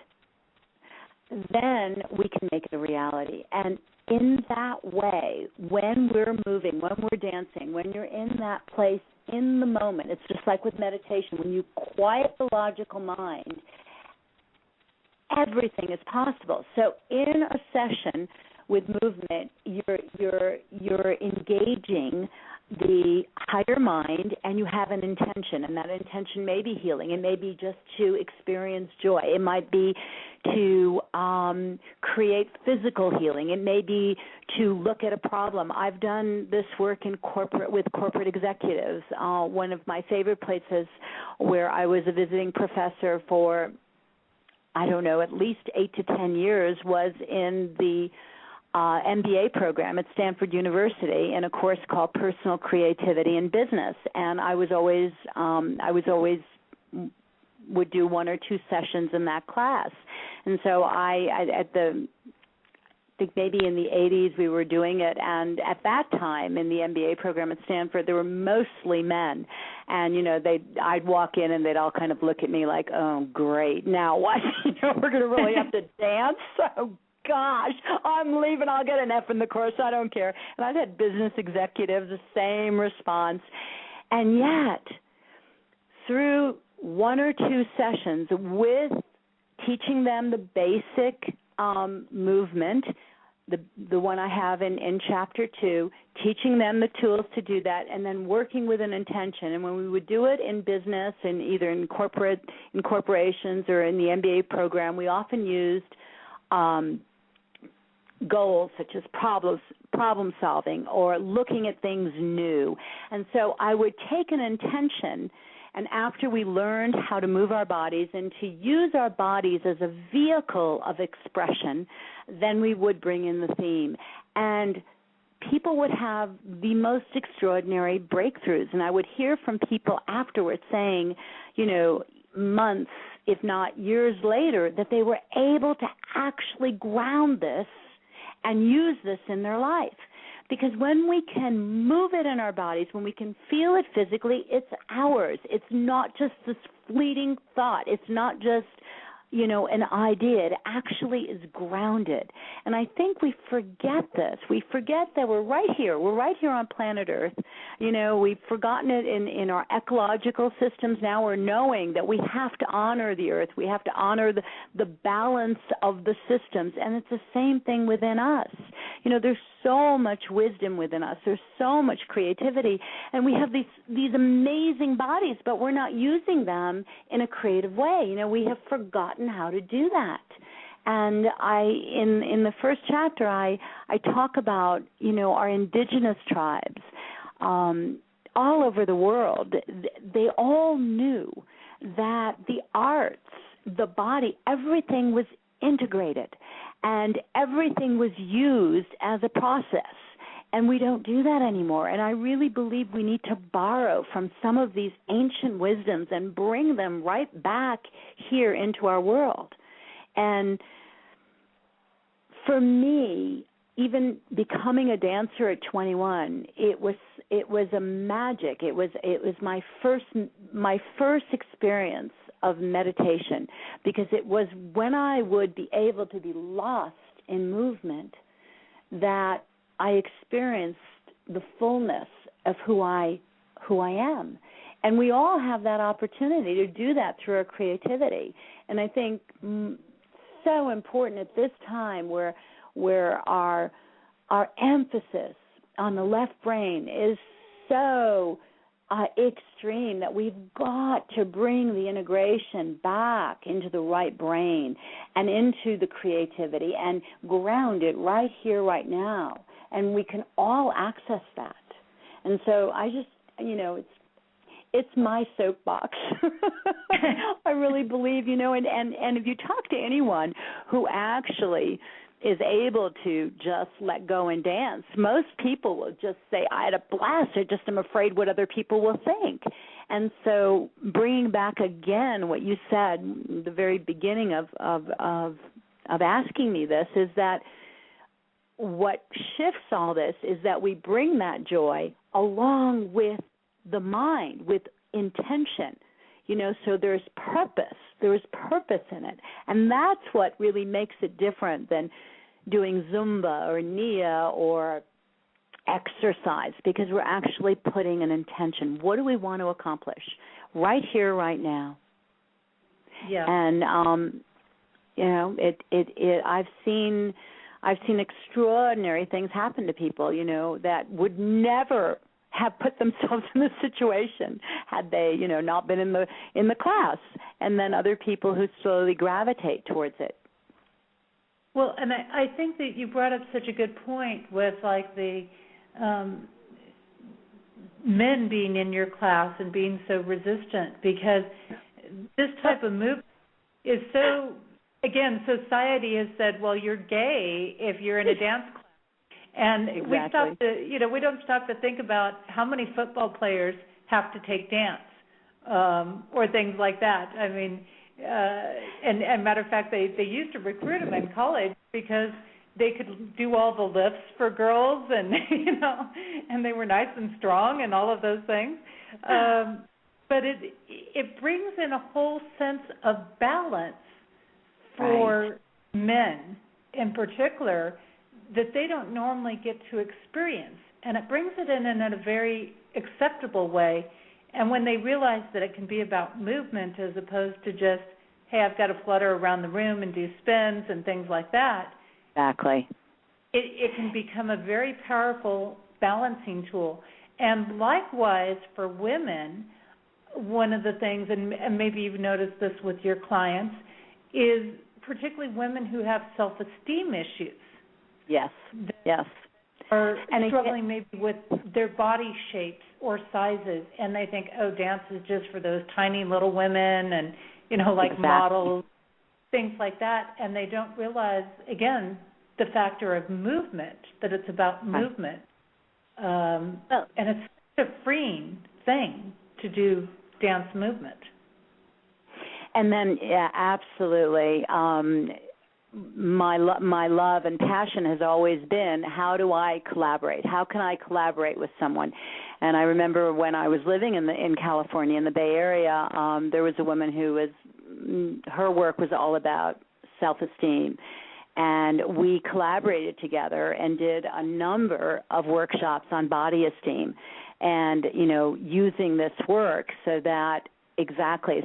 then we can make it a reality. And in that way, when we're moving, when we're dancing, when you're in that place in the moment, it's just like with meditation. When you quiet the logical mind, everything is possible. So in a session with movement, you're engaging the higher mind, and you have an intention, and that intention may be healing. It may be just to experience joy. It might be to create physical healing. It may be to look at a problem. I've done this work with corporate executives. One of my favorite places where I was a visiting professor for, at least 8 to 10 years was in the MBA program at Stanford University in a course called Personal Creativity in Business, and I was always would do 1 or 2 sessions in that class. And so I think maybe in the 80s we were doing it, and at that time in the MBA program at Stanford there were mostly men, and I'd walk in and they'd all kind of look at me like, oh great, now what? We're going to really have to dance? Oh gosh, I'm leaving, I'll get an F in the course, I don't care. And I've had business executives the same response. And yet through 1 or 2 sessions with teaching them the basic movement, the one I have in Chapter 2, teaching them the tools to do that, and then working with an intention. And when we would do it in business, and either in corporations or in the MBA program, we often used goals such as problem solving or looking at things new. And so I would take an intention, and after we learned how to move our bodies and to use our bodies as a vehicle of expression, then we would bring in the theme. And people would have the most extraordinary breakthroughs. And I would hear from people afterwards saying, months, if not years later, that they were able to actually ground this and use this in their life. Because when we can move it in our bodies, when we can feel it physically, it's ours. It's not just this fleeting thought. It's not just, an idea. It actually is grounded. And I think we forget this. We forget that we're right here. We're right here on planet Earth. We've forgotten it in our ecological systems. Now we're knowing that we have to honor the Earth. We have to honor the balance of the systems. And it's the same thing within us. There's so much wisdom within us. There's so much creativity. And we have these amazing bodies, but we're not using them in a creative way. We have forgotten how to do that. And in the first chapter, I talk about, our indigenous tribes all over the world. They all knew that the arts, the body, everything was integrated, and everything was used as a process. And we don't do that anymore. And I really believe we need to borrow from some of these ancient wisdoms and bring them right back here into our world. And for me, even becoming a dancer at 21, it was a magic. It was my first experience of meditation, because it was when I would be able to be lost in movement that I experienced the fullness of who I am. And we all have that opportunity to do that through our creativity. And I think so important at this time where our emphasis on the left brain is so extreme that we've got to bring the integration back into the right brain and into the creativity and ground it right here, right now. And we can all access that. And so I just, it's my soapbox. I really believe, and if you talk to anyone who actually is able to just let go and dance, most people will just say, I had a blast, I just am afraid what other people will think. And so bringing back again what you said in the very beginning of asking me this is that what shifts all this is that we bring that joy along with the mind, with intention. So there's purpose in it. And that's what really makes it different than doing Zumba or Nia or exercise, because we're actually putting an intention. What do we want to accomplish right here, right now? Yeah. And I've seen extraordinary things happen to people, that would never have put themselves in this situation had they, not been in the class, and then other people who slowly gravitate towards it. Well, and I think that you brought up such a good point with the men being in your class and being so resistant, because this type of movement is so, again, society has said, well, you're gay if you're in a dance class. And exactly. we don't stop to think about how many football players have to take dance, or things like that. I mean, and matter of fact, they used to recruit them in college because they could do all the lifts for girls, and and they were nice and strong and all of those things. But it brings in a whole sense of balance for men in particular that they don't normally get to experience, and it brings it in a very acceptable way. And when they realize that it can be about movement as opposed to just, hey, I've got to flutter around the room and do spins and things like that. Exactly. It can become a very powerful balancing tool. And likewise for women, one of the things, and maybe you've noticed this with your clients, is particularly women who have self-esteem issues. Yes, yes. Or struggling maybe with their body shapes or sizes, and they think, oh, dance is just for those tiny little women and, like exactly. models, things like that, and they don't realize, again, the factor of movement, that it's about movement. And it's such a freeing thing to do dance movement. And then, yeah, absolutely. My love and passion has always been, how do I collaborate? How can I collaborate with someone? And I remember when I was living in California, in the Bay Area, there was a woman her work was all about self-esteem. And we collaborated together and did a number of workshops on body esteem and, using this work so that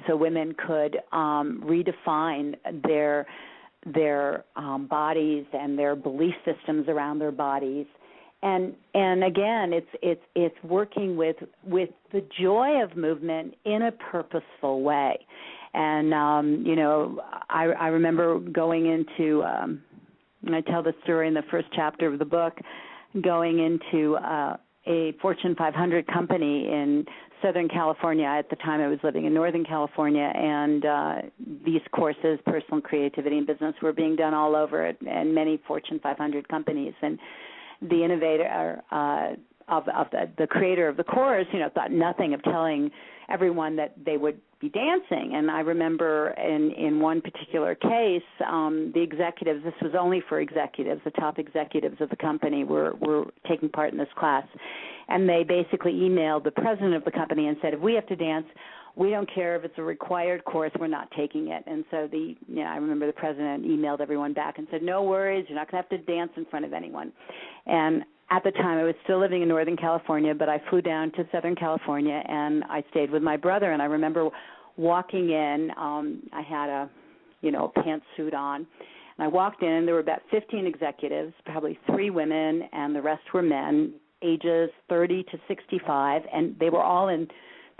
so women could redefine their bodies and their belief systems around their bodies, and again, it's working with the joy of movement in a purposeful way. And I remember going into, and I tell the story in the first chapter of the book, going into a Fortune 500 company in Southern California. At the time I was living in Northern California, and these courses, personal creativity and business, were being done all over and many Fortune 500 companies. And the innovator of the creator of the course, thought nothing of telling everyone that they would be dancing. And I remember in one particular case, the executives, this was only for executives, the top executives of the company were taking part in this class. And they basically emailed the president of the company and said, if we have to dance, we don't care if it's a required course, we're not taking it. And so I remember the president emailed everyone back and said, no worries, you're not going to have to dance in front of anyone. And at the time, I was still living in Northern California, but I flew down to Southern California, and I stayed with my brother. And I remember walking in. I had a pantsuit on. And I walked in, and there were about 15 executives, probably 3 women, and the rest were men, ages 30 to 65, and they were all in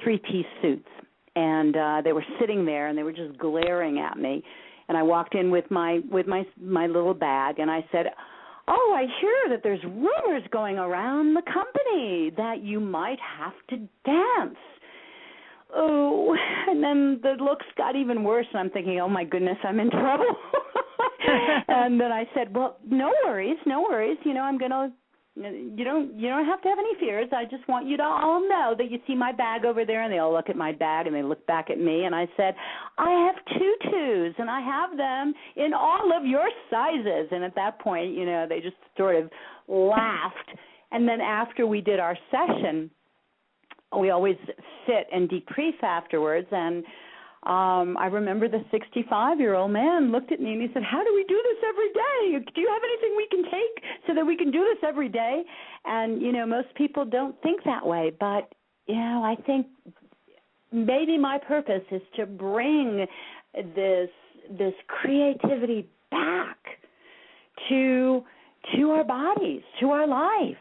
3-piece suits. And they were sitting there, and they were just glaring at me. And I walked in with my little bag, and I said, oh, I hear that there's rumors going around the company that you might have to dance. Oh, and then the looks got even worse, and I'm thinking, oh, my goodness, I'm in trouble. And then I said, well, no worries. I'm going to, you don't have to have any fears. I just want you to all know that you see my bag over there. And they all look at my bag, and they look back at me, and I said, I have tutus, and I have them in all of your sizes. And at that point, they just sort of laughed. And then after we did our session, we always sit and debrief afterwards, and I remember the 65-year-old man looked at me and he said, how do we do this every day? Do you have anything we can take so that we can do this every day? And, most people don't think that way, but, I think maybe my purpose is to bring this creativity back to our bodies, to our lives,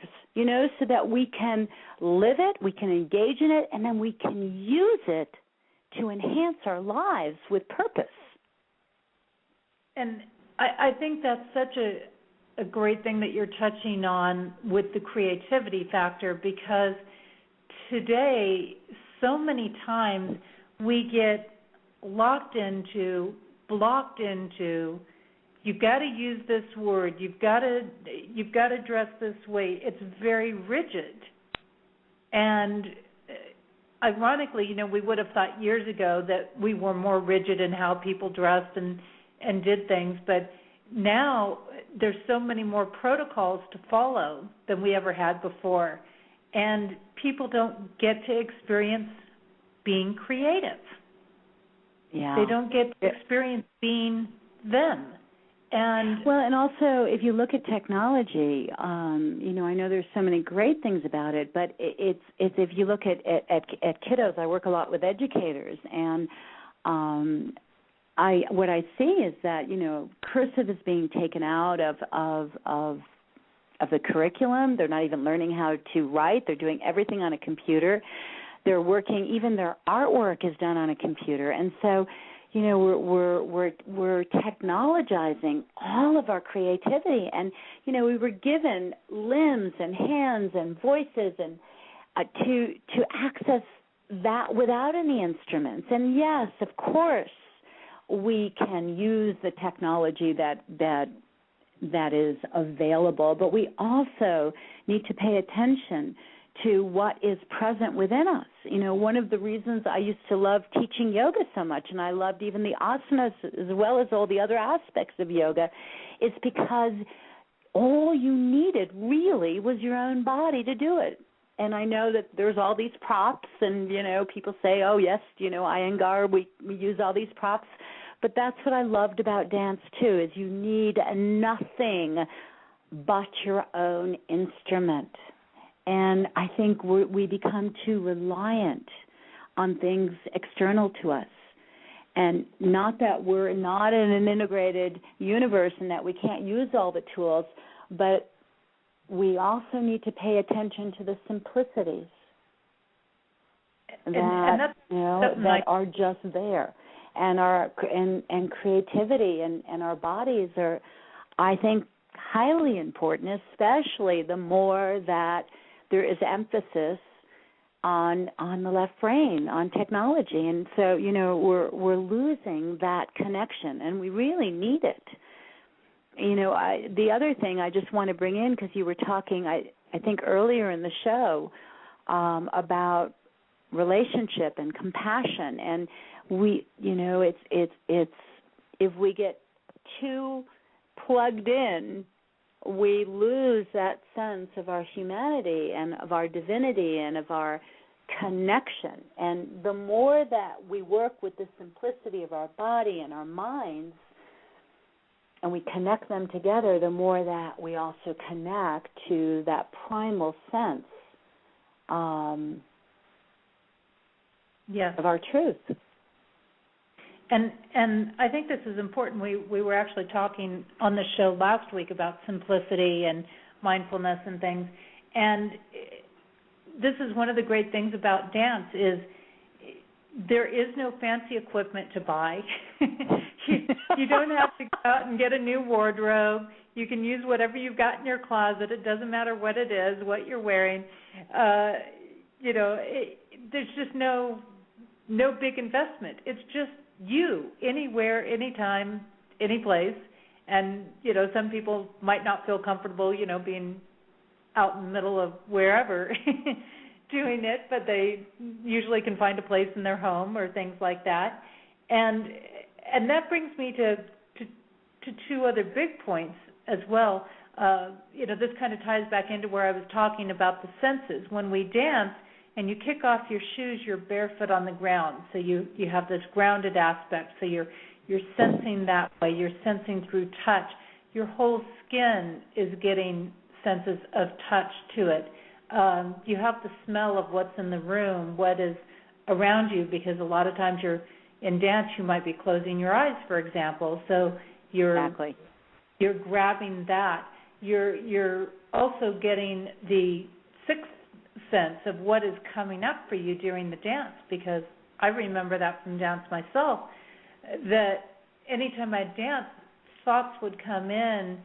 so that we can live it, we can engage in it, and then we can use it to enhance our lives with purpose. And I think that's such a great thing that you're touching on with the creativity factor, because today so many times we get blocked into, you've got to use this word, you've got to dress this way. It's very rigid. And ironically, we would have thought years ago that we were more rigid in how people dressed and did things, but now there's so many more protocols to follow than we ever had before, and people don't get to experience being creative. Yeah. They don't get to experience being them. And also, if you look at technology, I know there's so many great things about it, but it's if you look at kiddos, I work a lot with educators, and what I see is that cursive is being taken out of the curriculum. They're not even learning how to write. They're doing everything on a computer. They're working. Even their artwork is done on a computer, and so. We're technologizing all of our creativity, and we were given limbs and hands and voices and to access that without any instruments. And yes, of course, we can use the technology that is available, but we also need to pay attention to what is present within us. One of the reasons I used to love teaching yoga so much, and I loved even the asanas as well as all the other aspects of yoga, is because all you needed really was your own body to do it. And I know that there's all these props, and, people say, oh, yes, Iyengar, we use all these props. But that's what I loved about dance, too, is you need nothing but your own instrument. And I think we become too reliant on things external to us. And not that we're not in an integrated universe and that we can't use all the tools, but we also need to pay attention to the simplicities that are just there. And our and creativity and our bodies are, I think, highly important, especially the more that there is emphasis on the left brain, on technology, and so we're losing that connection, and we really need it. The other thing I just want to bring in, because you were talking, I think earlier in the show about relationship and compassion, and it's if we get too plugged in, we lose that sense of our humanity and of our divinity and of our connection. And the more that we work with the simplicity of our body and our minds, and we connect them together, the more that we also connect to that primal sense of our truth. And I think this is important. We were actually talking on the show last week about simplicity and mindfulness and things. And this is one of the great things about dance is there is no fancy equipment to buy. you don't have to go out and get a new wardrobe. You can use whatever you've got in your closet. It doesn't matter what it is, what you're wearing. There's just no big investment. It's just you, anywhere, anytime, any place. And, some people might not feel comfortable, being out in the middle of wherever doing it, but they usually can find a place in their home or things like that. And that brings me to two other big points as well. This kind of ties back into where I was talking about the senses. When we dance, and you kick off your shoes, you're barefoot on the ground. So you have this grounded aspect. So you're sensing that way. You're sensing through touch. Your whole skin is getting senses of touch to it. You have the smell of what's in the room, what is around you, because a lot of times you're in dance, you might be closing your eyes, for example. So you're grabbing that. You're also getting the sixth sense of what is coming up for you during the dance, because I remember that from dance myself, that anytime I danced, thoughts would come in,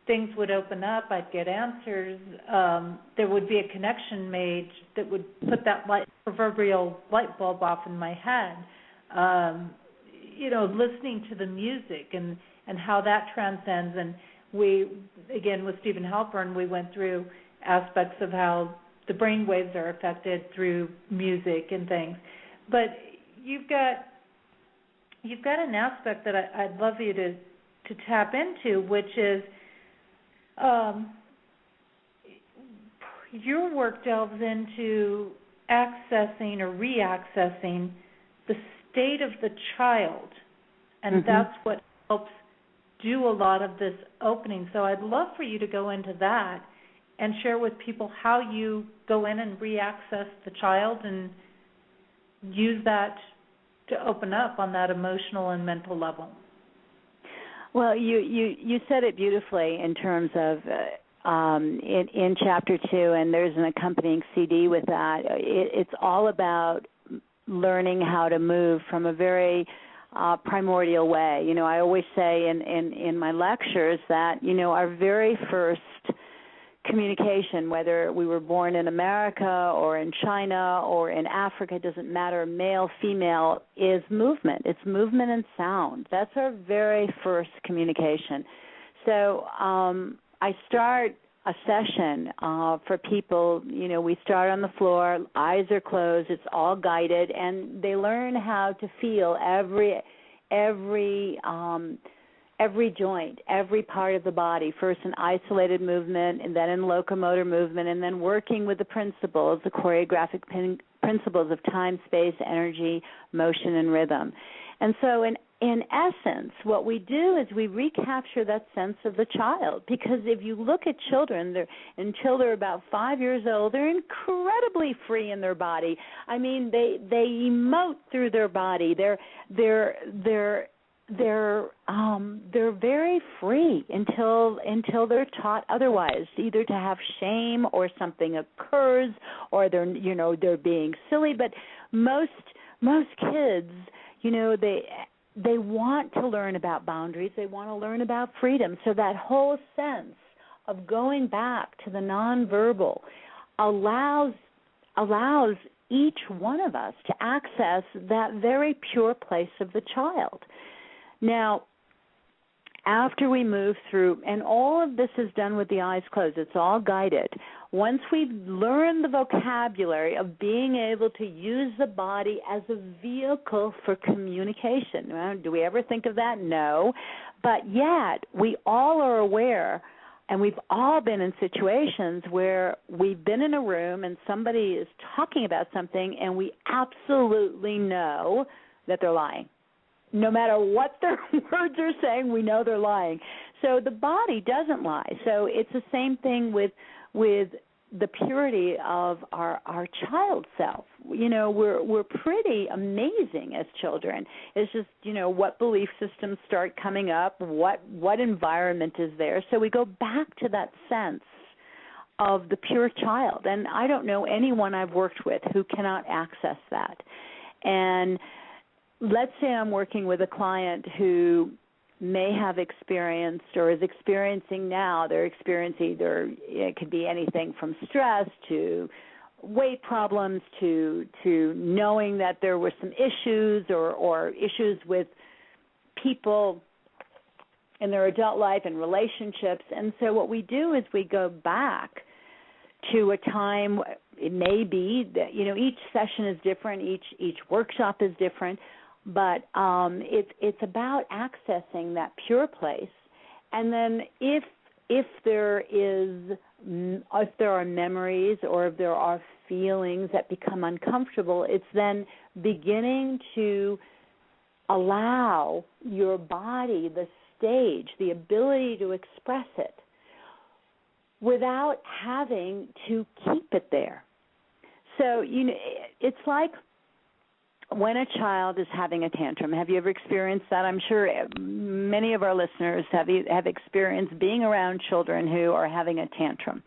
things would open up, I'd get answers, there would be a connection made that would put that proverbial light bulb off in my head. Listening to the music and how that transcends. And we, again, with Stephen Halpern, we went through aspects of how the brain waves are affected through music and things. But you've got an aspect that I'd love you to tap into, which is your work delves into accessing or reaccessing the state of the child, and that's what helps do a lot of this opening. So I'd love for you to go into that and share with people how you go in and reaccess the child and use that to open up on that emotional and mental level. Well, you said it beautifully in terms of in Chapter 2, and there's an accompanying CD with that. It's all about learning how to move from a very primordial way. You know, I always say in my lectures that, you know, our very first communication, whether we were born in America or in China or in Africa, it doesn't matter, male, female, is movement. It's movement and sound. That's our very first communication. So I start a session for people, you know, we start on the floor, eyes are closed, it's all guided, and they learn how to feel every joint, every part of the body, first in isolated movement and then in locomotor movement, and then working with the principles, the choreographic principles of time, space, energy, motion, and rhythm. And so in essence, what we do is we recapture that sense of the child, because if you look at children, until they're about 5 years old, they're incredibly free in their body. I mean, they emote through their body. They're very free until they're taught otherwise, either to have shame or something occurs, or they're being silly. But most kids, you know, they want to learn about boundaries. They want to learn about freedom. So that whole sense of going back to the nonverbal allows each one of us to access that very pure place of the child. Now, after we move through, and all of this is done with the eyes closed, it's all guided. Once we learn the vocabulary of being able to use the body as a vehicle for communication, well, do we ever think of that? No. But yet, we all are aware, and we've all been in situations where we've been in a room and somebody is talking about something, and we absolutely know that they're lying. No matter what their words are saying, we know they're lying. So the body doesn't lie. So it's the same thing with the purity of our child self. You know, we're pretty amazing as children. It's just, you know, what belief systems start coming up, what environment is there. So we go back to that sense of the pure child. And I don't know anyone I've worked with who cannot access that. And let's say I'm working with a client who may have experienced or is experiencing now. They're experiencing either, it could be anything from stress to weight problems to knowing that there were some issues or issues with people in their adult life and relationships. And so what we do is we go back to a time, it may be that, you know, each session is different, each workshop is different, but it's about accessing that pure place. And then if there are memories or if there are feelings that become uncomfortable, it's then beginning to allow your body the stage, the ability to express it without having to keep it there. So, you know, it's like when a child is having a tantrum. Have you ever experienced that? I'm sure many of our listeners have experienced being around children who are having a tantrum.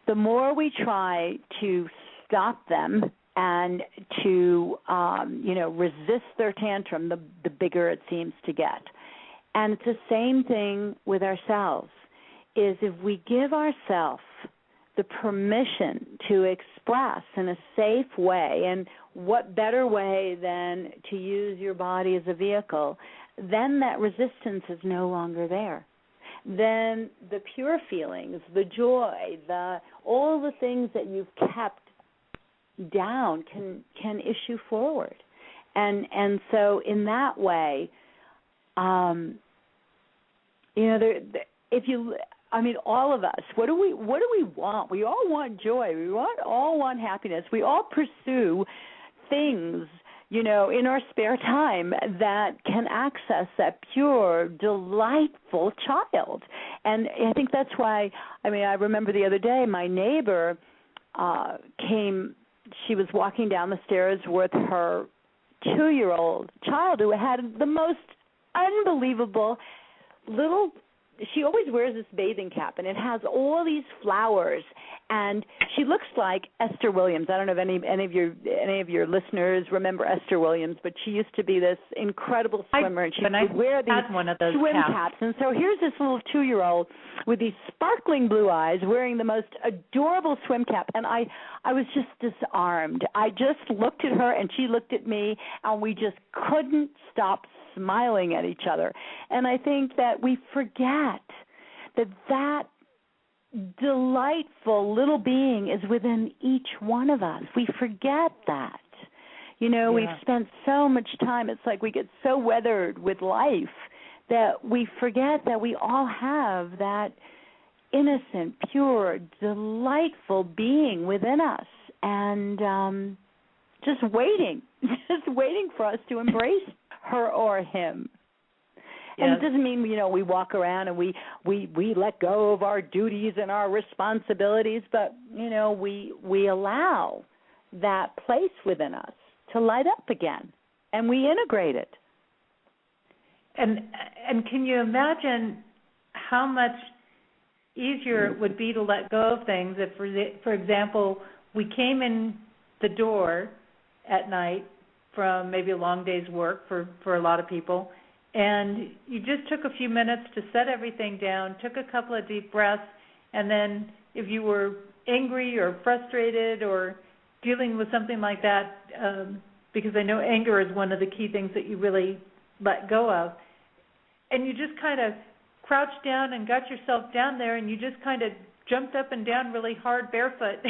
The more we try to stop them and to, resist their tantrum, the bigger it seems to get. And it's the same thing with ourselves, is if we give ourselves the permission to express in a safe way, and what better way than to use your body as a vehicle, then that resistance is no longer there. then the pure feelings, the joy, all the things that you've kept down can issue forward. And so in that way, all of us, what do we want? We all want joy. We all want happiness. We all pursue things, in our spare time that can access that pure, delightful child. And I think that's why, I remember the other day my neighbor came. She was walking down the stairs with her 2-year-old child who had the most unbelievable little, she always wears this bathing cap, and it has all these flowers, and she looks like Esther Williams. I don't know if any of your listeners remember Esther Williams, but she used to be this incredible swimmer, and she would wear these swim caps. And so here's this little 2-year-old with these sparkling blue eyes wearing the most adorable swim cap, and I was just disarmed. I just looked at her, and she looked at me, and we just couldn't stop smiling at each other. And I think that we forget that delightful little being is within each one of us. We forget that. We've spent so much time, it's like we get so weathered with life that we forget that we all have that innocent, pure, delightful being within us, and just waiting for us to embrace her or him. And it doesn't mean, we walk around and we let go of our duties and our responsibilities, but, we allow that place within us to light up again, and we integrate it. And can you imagine how much easier it would be to let go of things if, for example, we came in the door at night from maybe a long day's work for a lot of people, and you just took a few minutes to set everything down, took a couple of deep breaths, and then if you were angry or frustrated or dealing with something like that, because I know anger is one of the key things that you really let go of, and you just kind of crouched down and got yourself down there, and you just kind of jumped up and down really hard barefoot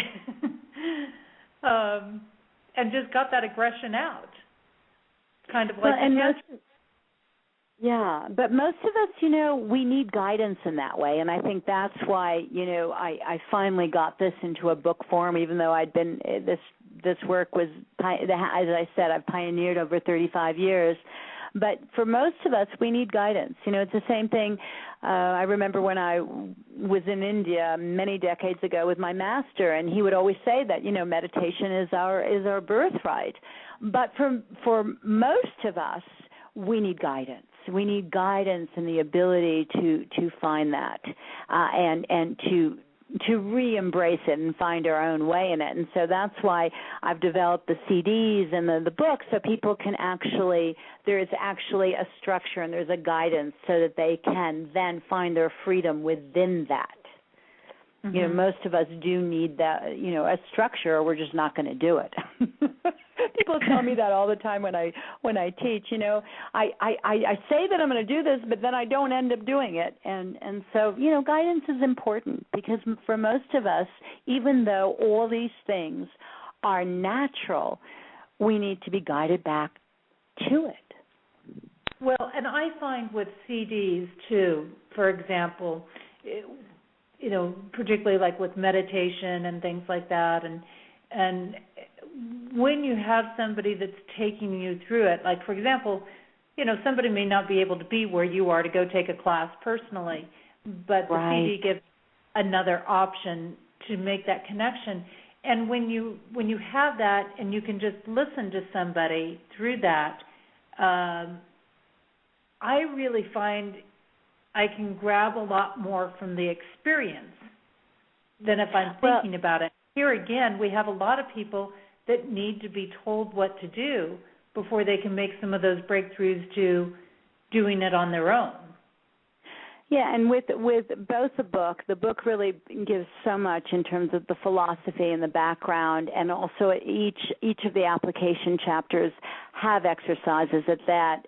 and just got that aggression out. Kind of like but most of us, we need guidance in that way, and I think that's why, I finally got this into a book form, even though I'd been, this work was, as I said, I've pioneered over 35 years. But for most of us, we need guidance. It's the same thing. I remember when I was in India many decades ago with my master, and he would always say that, meditation is our birthright. But for most of us, we need guidance. We need guidance and the ability to find that and to re-embrace it and find our own way in it. And so that's why I've developed the CDs and the books, so people can there is actually a structure and there's a guidance so that they can then find their freedom within that. Mm-hmm. Most of us do need that, a structure, or we're just not going to do it. People tell me that all the time when I teach. I say that I'm going to do this, but then I don't end up doing it. And so, guidance is important, because for most of us, even though all these things are natural, we need to be guided back to it. Well, and I find with CDs too, for example, particularly like with meditation and things like that, and when you have somebody that's taking you through it, like, for example, somebody may not be able to be where you are to go take a class personally, but the CD gives another option to make that connection. And when you have that and you can just listen to somebody through that, I really find I can grab a lot more from the experience than if I'm thinking about it. Here again, we have a lot of people that need to be told what to do before they can make some of those breakthroughs to doing it on their own. Yeah, and with both the book really gives so much in terms of the philosophy and the background, and also each of the application chapters have exercises that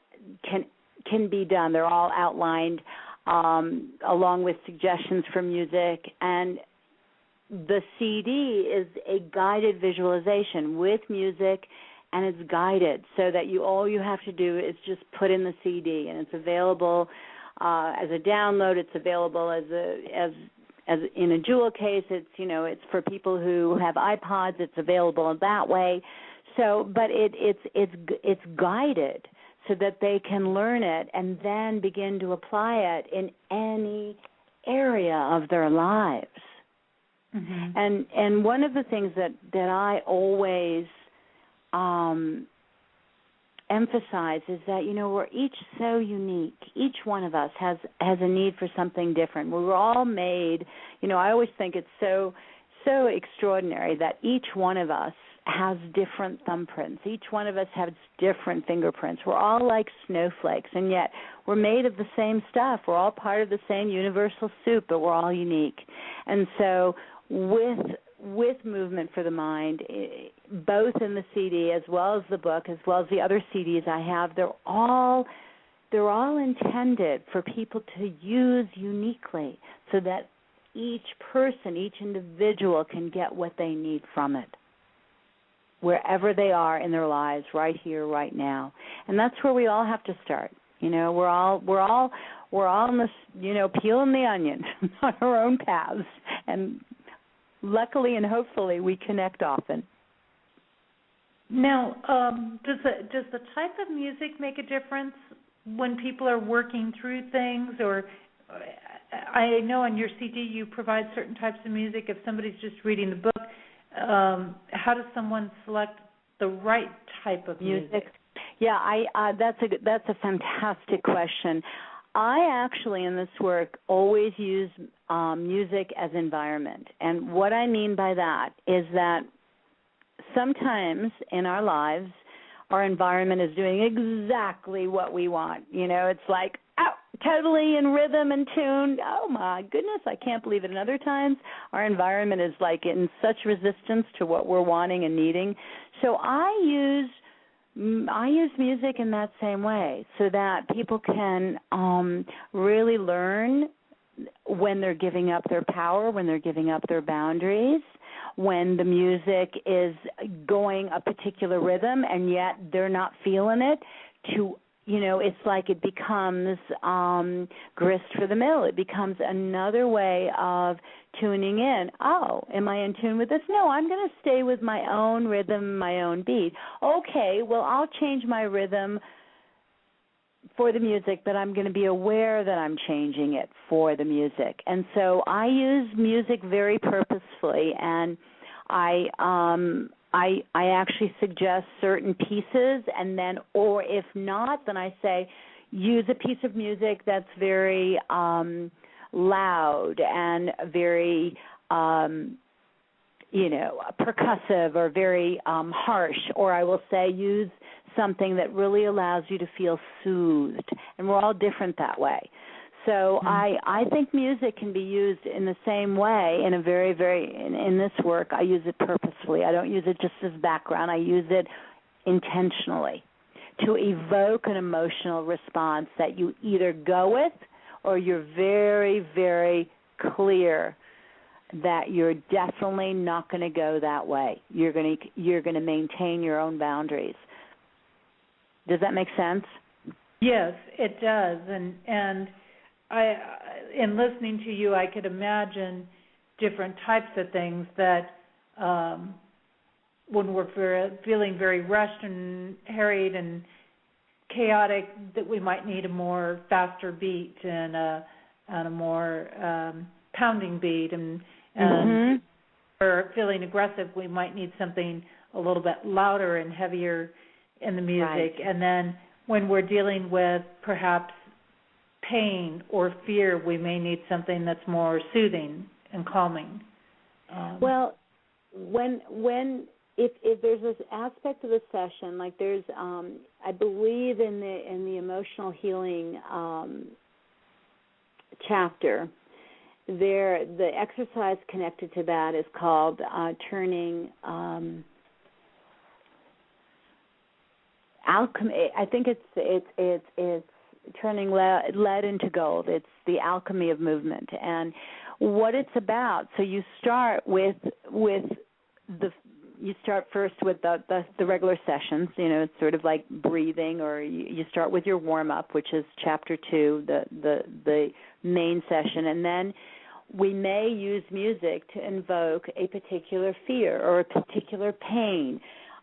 can be done. They're all outlined along with suggestions for music. And the CD is a guided visualization with music, and it's guided so that all you have to do is just put in the CD, and it's available as a download. It's available as in a jewel case. It's for people who have iPods. It's available in that way. So, but it's guided so that they can learn it and then begin to apply it in any area of their lives. Mm-hmm. And one of the things that I always emphasize is that, we're each so unique. Each one of us has a need for something different. We were all made, I always think it's so extraordinary that each one of us has different thumbprints. Each one of us has different fingerprints. We're all like snowflakes, and yet we're made of the same stuff. We're all part of the same universal soup, but we're all unique. And so with Movement for the Mind, both in the CD as well as the book, as well as the other CDs I have, they're all intended for people to use uniquely so that each person, each individual can get what they need from it, wherever they are in their lives, right here, right now. And that's where we all have to start. We're all in this, peeling the onion on our own paths, and luckily and hopefully we connect often. Now, does the type of music make a difference when people are working through things? Or I know on your CD you provide certain types of music. If somebody's just reading the book, how does someone select the right type of music? Yeah, that's a fantastic question. I actually, in this work, always use music as environment. And what I mean by that is that sometimes in our lives, our environment is doing exactly what we want. It's like, totally in rhythm and tune. Oh, my goodness, I can't believe it. And other times, our environment is like in such resistance to what we're wanting and needing. So I use music in that same way so that people can really learn when they're giving up their power, when they're giving up their boundaries, when the music is going a particular rhythm and yet they're not feeling it, it's like it becomes grist for the mill. It becomes another way of tuning in. Oh, am I in tune with this? No, I'm going to stay with my own rhythm, my own beat. Okay, well, I'll change my rhythm for the music, but I'm going to be aware that I'm changing it for the music. And so I use music very purposefully, and I actually suggest certain pieces, and then, or if not, then I say use a piece of music that's very loud and very, percussive or very harsh, or I will say use something that really allows you to feel soothed, and we're all different that way. So I think music can be used in the same way in a very, very, in this work, I use it purposefully. I don't use it just as background. I use it intentionally to evoke an emotional response that you either go with or you're very, very clear that you're definitely not going to go that way. You're going to maintain your own boundaries. Does that make sense? Yes, it does. And in listening to you, I could imagine different types of things that when we're feeling very rushed and harried and chaotic, that we might need a more faster beat and a more pounding beat. And for feeling aggressive, we might need something a little bit louder and heavier in the music. Right. And then when we're dealing with perhaps pain or fear, we may need something that's more soothing and calming. Well, if there's this aspect of the session, like there's, I believe in the emotional healing chapter, the exercise connected to that is called turning alchemy. I think it's turning lead into gold. It's the alchemy of movement, and what it's about. So you start with you start first with the regular sessions. It's sort of like breathing, or you start with your warm up, which is chapter 2, the main session, and then we may use music to invoke a particular fear or a particular pain,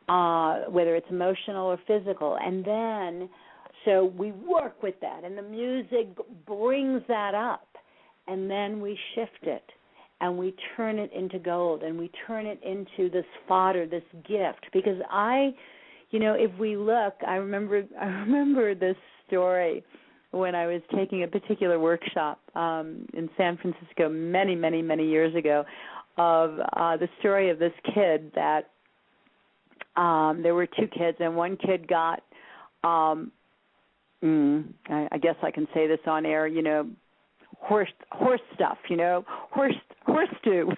whether it's emotional or physical, and then so we work with that, and the music brings that up, and then we shift it, and we turn it into gold, and we turn it into this fodder, this gift. Because if we look, I remember this story when I was taking a particular workshop in San Francisco many, many, many years ago, of the story of this kid that there were 2 kids, and one kid got, I guess I can say this on air, horse stuff, horse stew.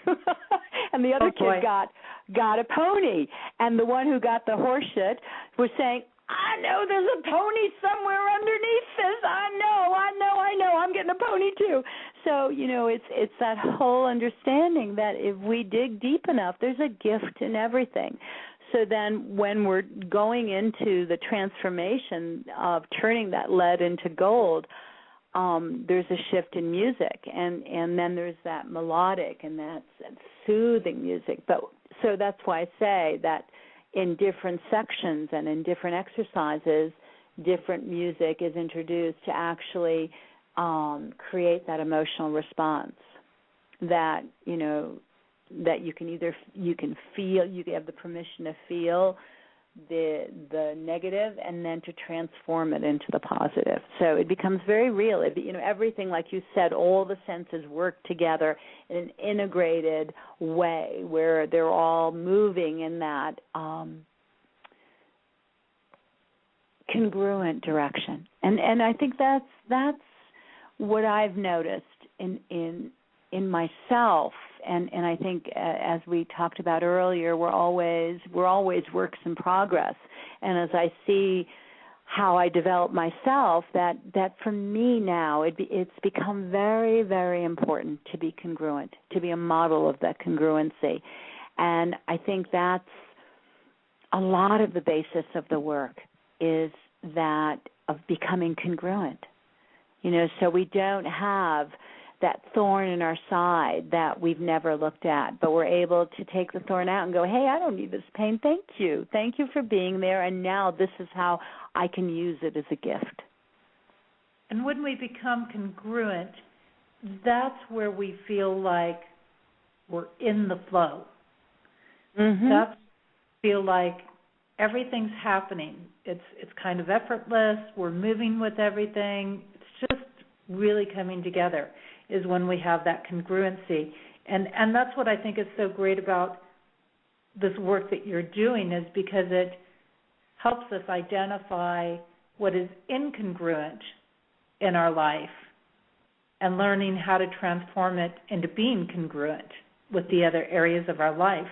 And the other kid got a pony. And the one who got the horse shit was saying, I know there's a pony somewhere underneath this. I know. I'm getting a pony too. So, it's that whole understanding that if we dig deep enough, there's a gift in everything. So then when we're going into the transformation of turning that lead into gold, there's a shift in music, and then there's that melodic and that soothing music. But so that's why I say that in different sections and in different exercises, different music is introduced to actually create that emotional response that that you can feel. You have the permission to feel the negative, and then to transform it into the positive. So it becomes very real. Everything, like you said, all the senses work together in an integrated way where they're all moving in that congruent direction. And I think that's what I've noticed in myself. And I think, as we talked about earlier, we're always works in progress. And as I see how I develop myself, that for me now it's become very, very important to be congruent, to be a model of that congruency. And I think that's a lot of the basis of the work, is that of becoming congruent. So we don't have that thorn in our side that we've never looked at, but we're able to take the thorn out and go, hey, I don't need this pain. Thank you for being there, and now this is how I can use it as a gift. And when we become congruent, that's where we feel like we're in the flow. Mm-hmm. That's feel like everything's happening. It's kind of effortless. We're moving with everything. It's just really coming together is when we have that congruency. And that's what I think is so great about this work that you're doing, is because it helps us identify what is incongruent in our life and learning how to transform it into being congruent with the other areas of our life.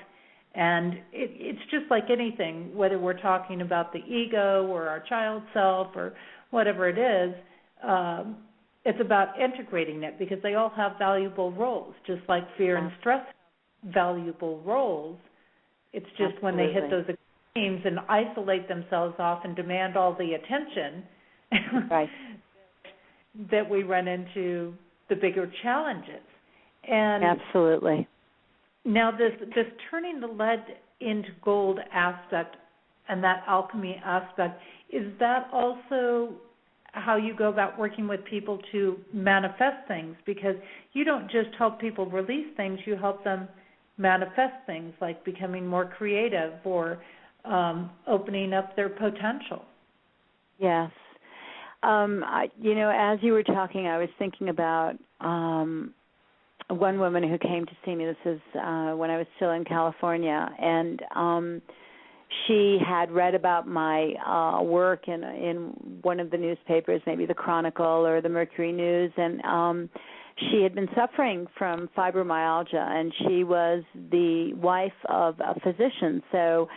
And it's just like anything, whether we're talking about the ego or our child self or whatever it is, it's about integrating it, because they all have valuable roles, just like fear and stress have valuable roles. It's just Absolutely. when they hit those extremes and isolate themselves off and demand all the attention, right, that we run into the bigger challenges. And absolutely. Now this turning the lead into gold aspect and that alchemy aspect, is that also how you go about working with people to manifest things? Because you don't just help people release things, you help them manifest things, like becoming more creative or opening up their potential. Yes. As you were talking, I was thinking about one woman who came to see me. This is when I was still in California, and she had read about my work in one of the newspapers, maybe the Chronicle or the Mercury News, and she had been suffering from fibromyalgia, and she was the wife of a physician. So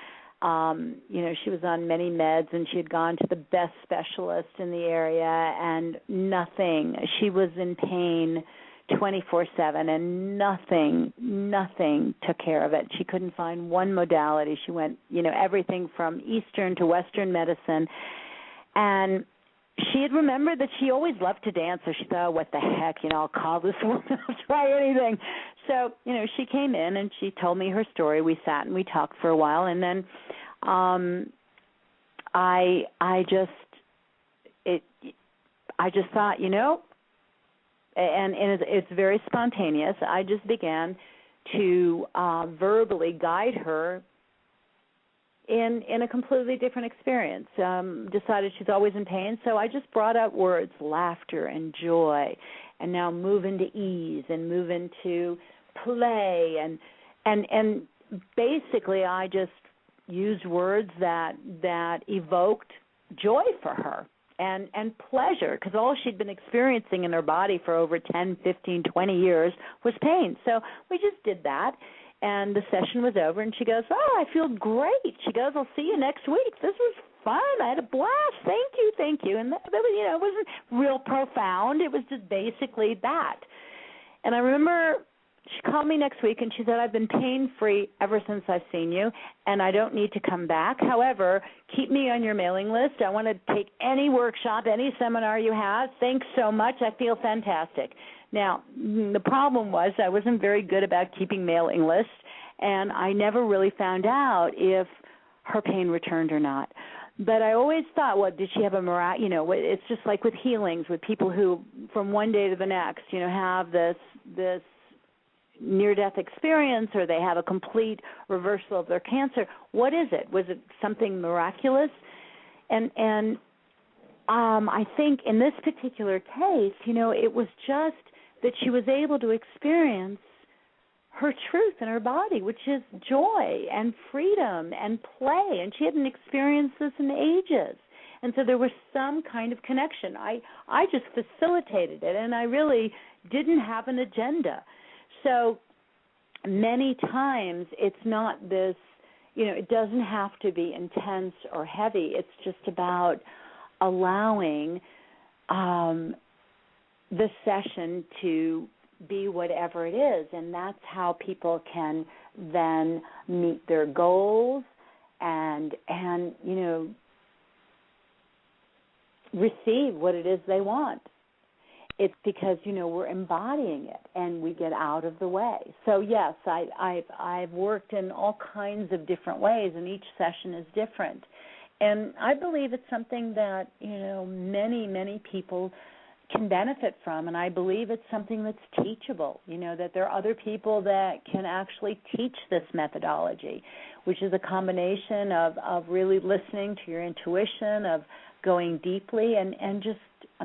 She was on many meds, and she had gone to the best specialist in the area, and nothing. She was in pain 24/7, and nothing took care of it. She couldn't find one modality. She went, everything from Eastern to Western medicine, and she had remembered that she always loved to dance, so she thought, what the heck, I'll call this woman, I'll try anything. So, she came in and she told me her story. We sat and we talked for a while, and then I just thought, and it's very spontaneous. I just began to verbally guide her in a completely different experience. Decided she's always in pain, so I just brought out words, laughter and joy, and now move into ease and move into play, and basically I just used words that evoked joy for her and pleasure, because all she'd been experiencing in her body for over 10, 15, 20 years was pain. So we just did that. And the session was over, and she goes, I feel great. She goes, I'll see you next week. This was fun. I had a blast. Thank you. And that was, it wasn't real profound. It was just basically that. And I remember she called me next week, and she said, I've been pain-free ever since I've seen you, and I don't need to come back. However, keep me on your mailing list. I want to take any workshop, any seminar you have. Thanks so much. I feel fantastic. Now, the problem was I wasn't very good about keeping mailing lists, and I never really found out if her pain returned or not. But I always thought, well, did she have a it's just like with healings, with people who from one day to the next, have this near-death experience, or they have a complete reversal of their cancer. What is it? Was it something miraculous? And I think in this particular case, it was just that she was able to experience her truth in her body, which is joy and freedom and play, and she hadn't experienced this in ages. And so there was some kind of connection. I just facilitated it, and I really didn't have an agenda. So many times it's not this, it doesn't have to be intense or heavy. It's just about allowing the session to be whatever it is, and that's how people can then meet their goals and receive what it is they want. It's because, we're embodying it and we get out of the way. So, yes, I've worked in all kinds of different ways, and each session is different. And I believe it's something that, many people can benefit from, and I believe it's something that's teachable, that there are other people that can actually teach this methodology, which is a combination of really listening to your intuition, of going deeply, and just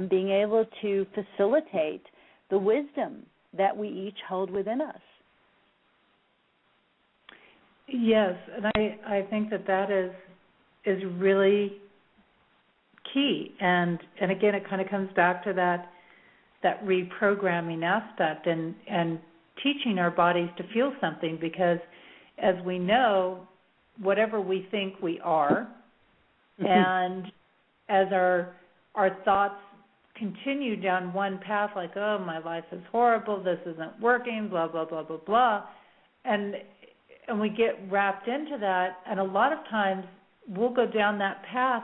being able to facilitate the wisdom that we each hold within us. Yes, and I think that is really key, and again, it kind of comes back to that reprogramming aspect and teaching our bodies to feel something, because as we know, whatever we think we are, and as our thoughts continue down one path, like, oh, my life is horrible, this isn't working, blah, blah, blah, blah, blah, and we get wrapped into that, and a lot of times we'll go down that path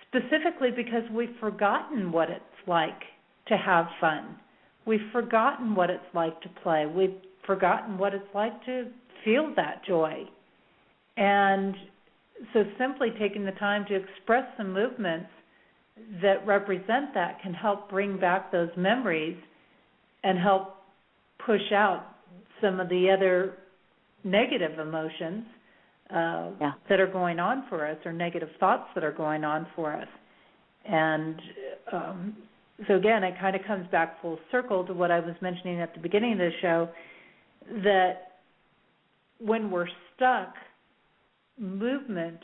specifically because we've forgotten what it's like to have fun. We've forgotten what it's like to play. We've forgotten what it's like to feel that joy. And so simply taking the time to express some movements that represent that can help bring back those memories and help push out some of the other negative emotions that are going on for us, or negative thoughts that are going on for us. And so again, it kind of comes back full circle to what I was mentioning at the beginning of the show, that when we're stuck, movement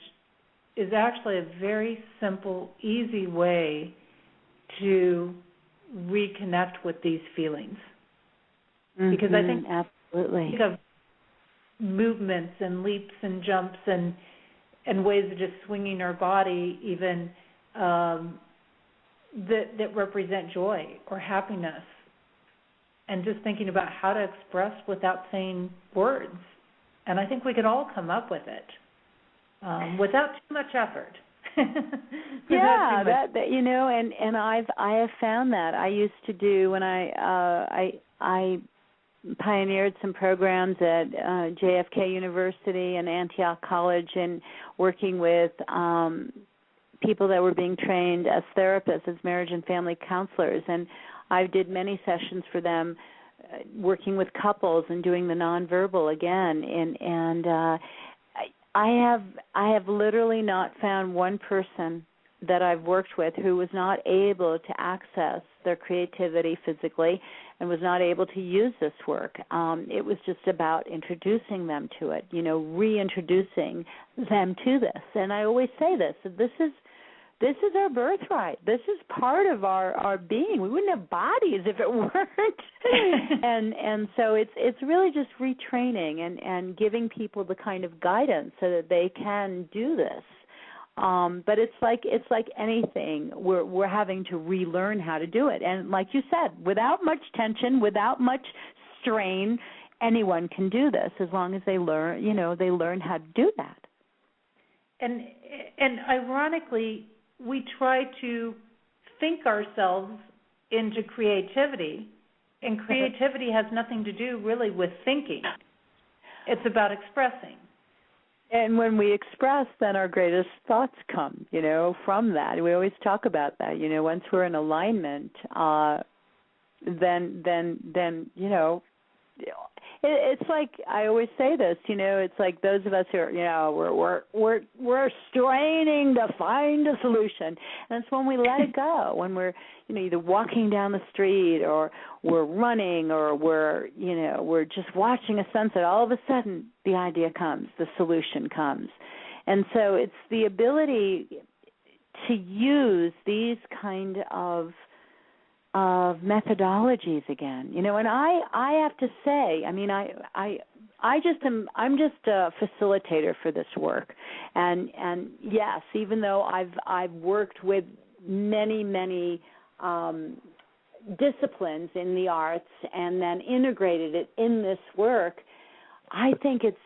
is actually a very simple, easy way to reconnect with these feelings. Because I think absolutely of movements and leaps and jumps and and ways of just swinging our body even that represent joy or happiness, and just thinking about how to express without saying words. And I think we could all come up with it without too much effort. Yeah, that and I have found that. I used to do when I pioneered some programs at JFK University and Antioch College, and working with people that were being trained as therapists, as marriage and family counselors, and I did many sessions for them, working with couples and doing the nonverbal again, and I have literally not found one person that I've worked with who was not able to access their creativity physically and was not able to use this work. It was just about introducing them to it, reintroducing them to this. And I always say this is our birthright. This is part of our being. We wouldn't have bodies if it weren't. and so it's really just retraining and giving people the kind of guidance so that they can do this. But it's like anything. We're having to relearn how to do it. And like you said, without much tension, without much strain, anyone can do this as long as they learn how to do that. And ironically, we try to think ourselves into creativity, and creativity has nothing to do really with thinking. It's about expressing. And when we express, then our greatest thoughts come, from that. We always talk about that. Once we're in alignment, then it's like I always say this. It's like those of us who are, we're straining to find a solution, and it's when we let it go, when we're either walking down the street or we're running or we're just watching a sunset. All of a sudden, the idea comes, the solution comes, and so it's the ability to use these kind of methodologies again, and I have to say, I'm just a facilitator for this work, and yes, even though I've worked with many disciplines in the arts and then integrated it in this work, I think it's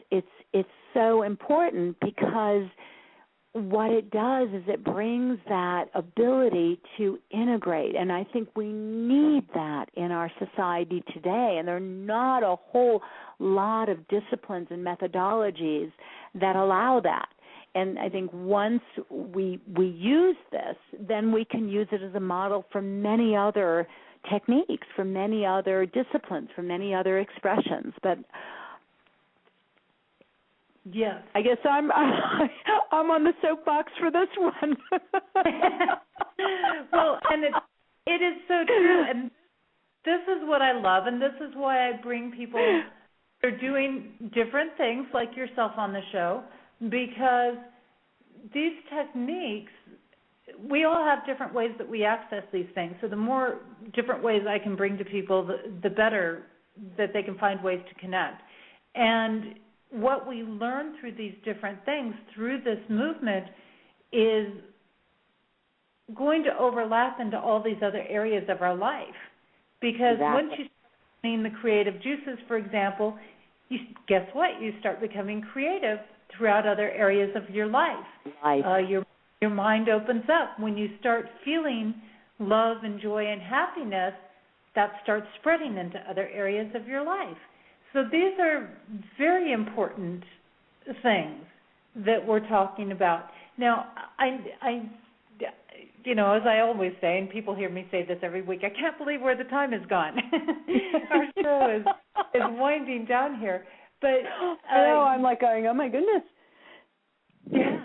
so important because what it does is it brings that ability to integrate, and I think we need that in our society today, and there are not a whole lot of disciplines and methodologies that allow that. And I think once we use this, then we can use it as a model for many other techniques, for many other disciplines, for many other expressions. But yes, I guess I'm on the soapbox for this one. Well, and it is so true, and this is what I love, and this is why I bring people who are doing different things like yourself on the show, because these techniques, we all have different ways that we access these things. So the more different ways I can bring to people, the better that they can find ways to connect. And what we learn through these different things, through this movement, is going to overlap into all these other areas of our life. Because once you start seeing the creative juices, for example, guess what? You start becoming creative throughout other areas of your life. Your mind opens up. When you start feeling love and joy and happiness, that starts spreading into other areas of your life. So these are very important things that we're talking about. Now, I as I always say, and people hear me say this every week, I can't believe where the time has gone. Our show is winding down here. But I'm like going, oh my goodness. Yeah.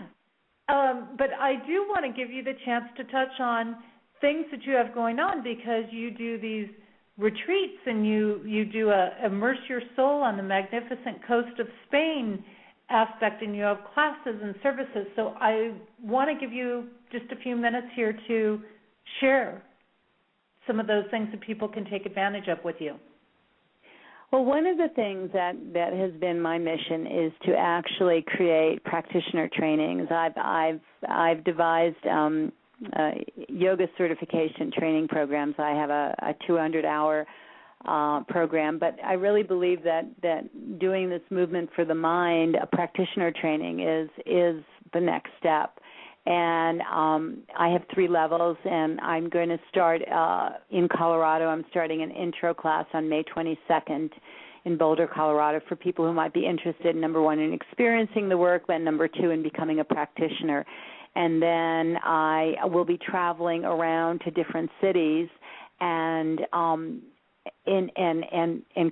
But I do want to give you the chance to touch on things that you have going on, because you do these retreats and you do a immerse your soul on the magnificent coast of Spain aspect, and you have classes and services. So I want to give you just a few minutes here to share some of those things that people can take advantage of with you. Well, one of the things that has been my mission is to actually create practitioner trainings. I've devised yoga certification training programs. I have a 200-hour program, but I really believe that doing this movement for the mind, a practitioner training, is the next step. And I have 3 levels, and I'm going to start in Colorado. I'm starting an intro class on May 22nd in Boulder, Colorado, for people who might be interested, number 1, in experiencing the work, and number 2, in becoming a practitioner. And then I will be traveling around to different cities and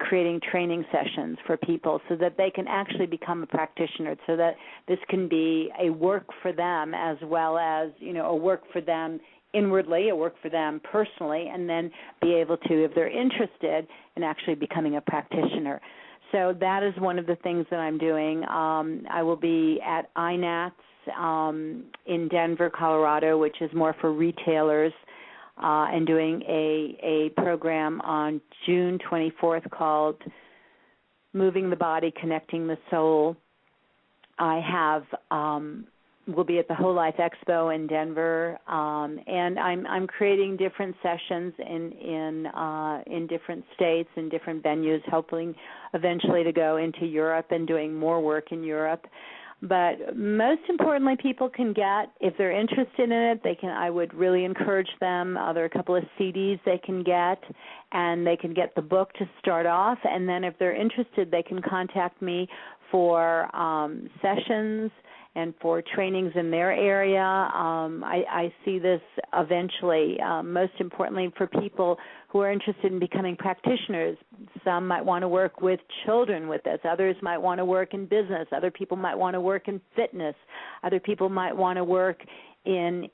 creating training sessions for people so that they can actually become a practitioner, so that this can be a work for them as well as, a work for them inwardly, a work for them personally, and then be able to, if they're interested in actually becoming a practitioner. So that is one of the things that I'm doing. I will be at INATS in Denver, Colorado, which is more for retailers, and doing a program on June 24th called Moving the Body, Connecting the Soul. I will be at the Whole Life Expo in Denver, and I'm creating different sessions in different states and different venues, hoping eventually to go into Europe and doing more work in Europe. But most importantly, people can get, if they're interested in it, I would really encourage them. There are a couple of CDs they can get, and they can get the book to start off. And then if they're interested, they can contact me for sessions and for trainings in their area. I see this eventually, most importantly, for people who are interested in becoming practitioners. Some might want to work with children with this. Others might want to work in business. Other people might want to work in fitness. Other people might want to work in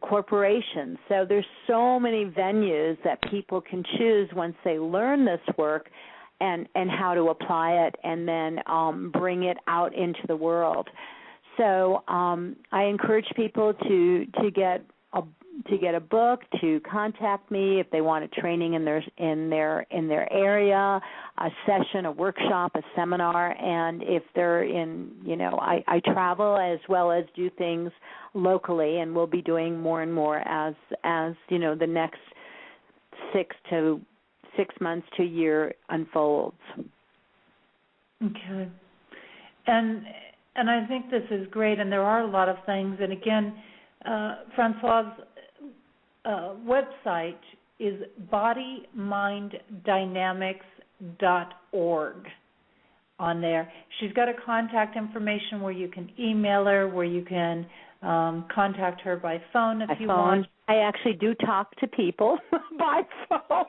corporations. So there's so many venues that people can choose once they learn this work and how to apply it, and then bring it out into the world. So I encourage people to get a book, to contact me if they want a training in their area, a session, a workshop, a seminar, and if they're in, I travel as well as do things locally, and we'll be doing more and more as the next 6 months to a year unfolds. Okay. And I think this is great, and there are a lot of things. And again, Francoise's website is bodyminddynamics.org on there. She's got a contact information where you can email her, where you can contact her by phone if you want. I actually do talk to people by phone.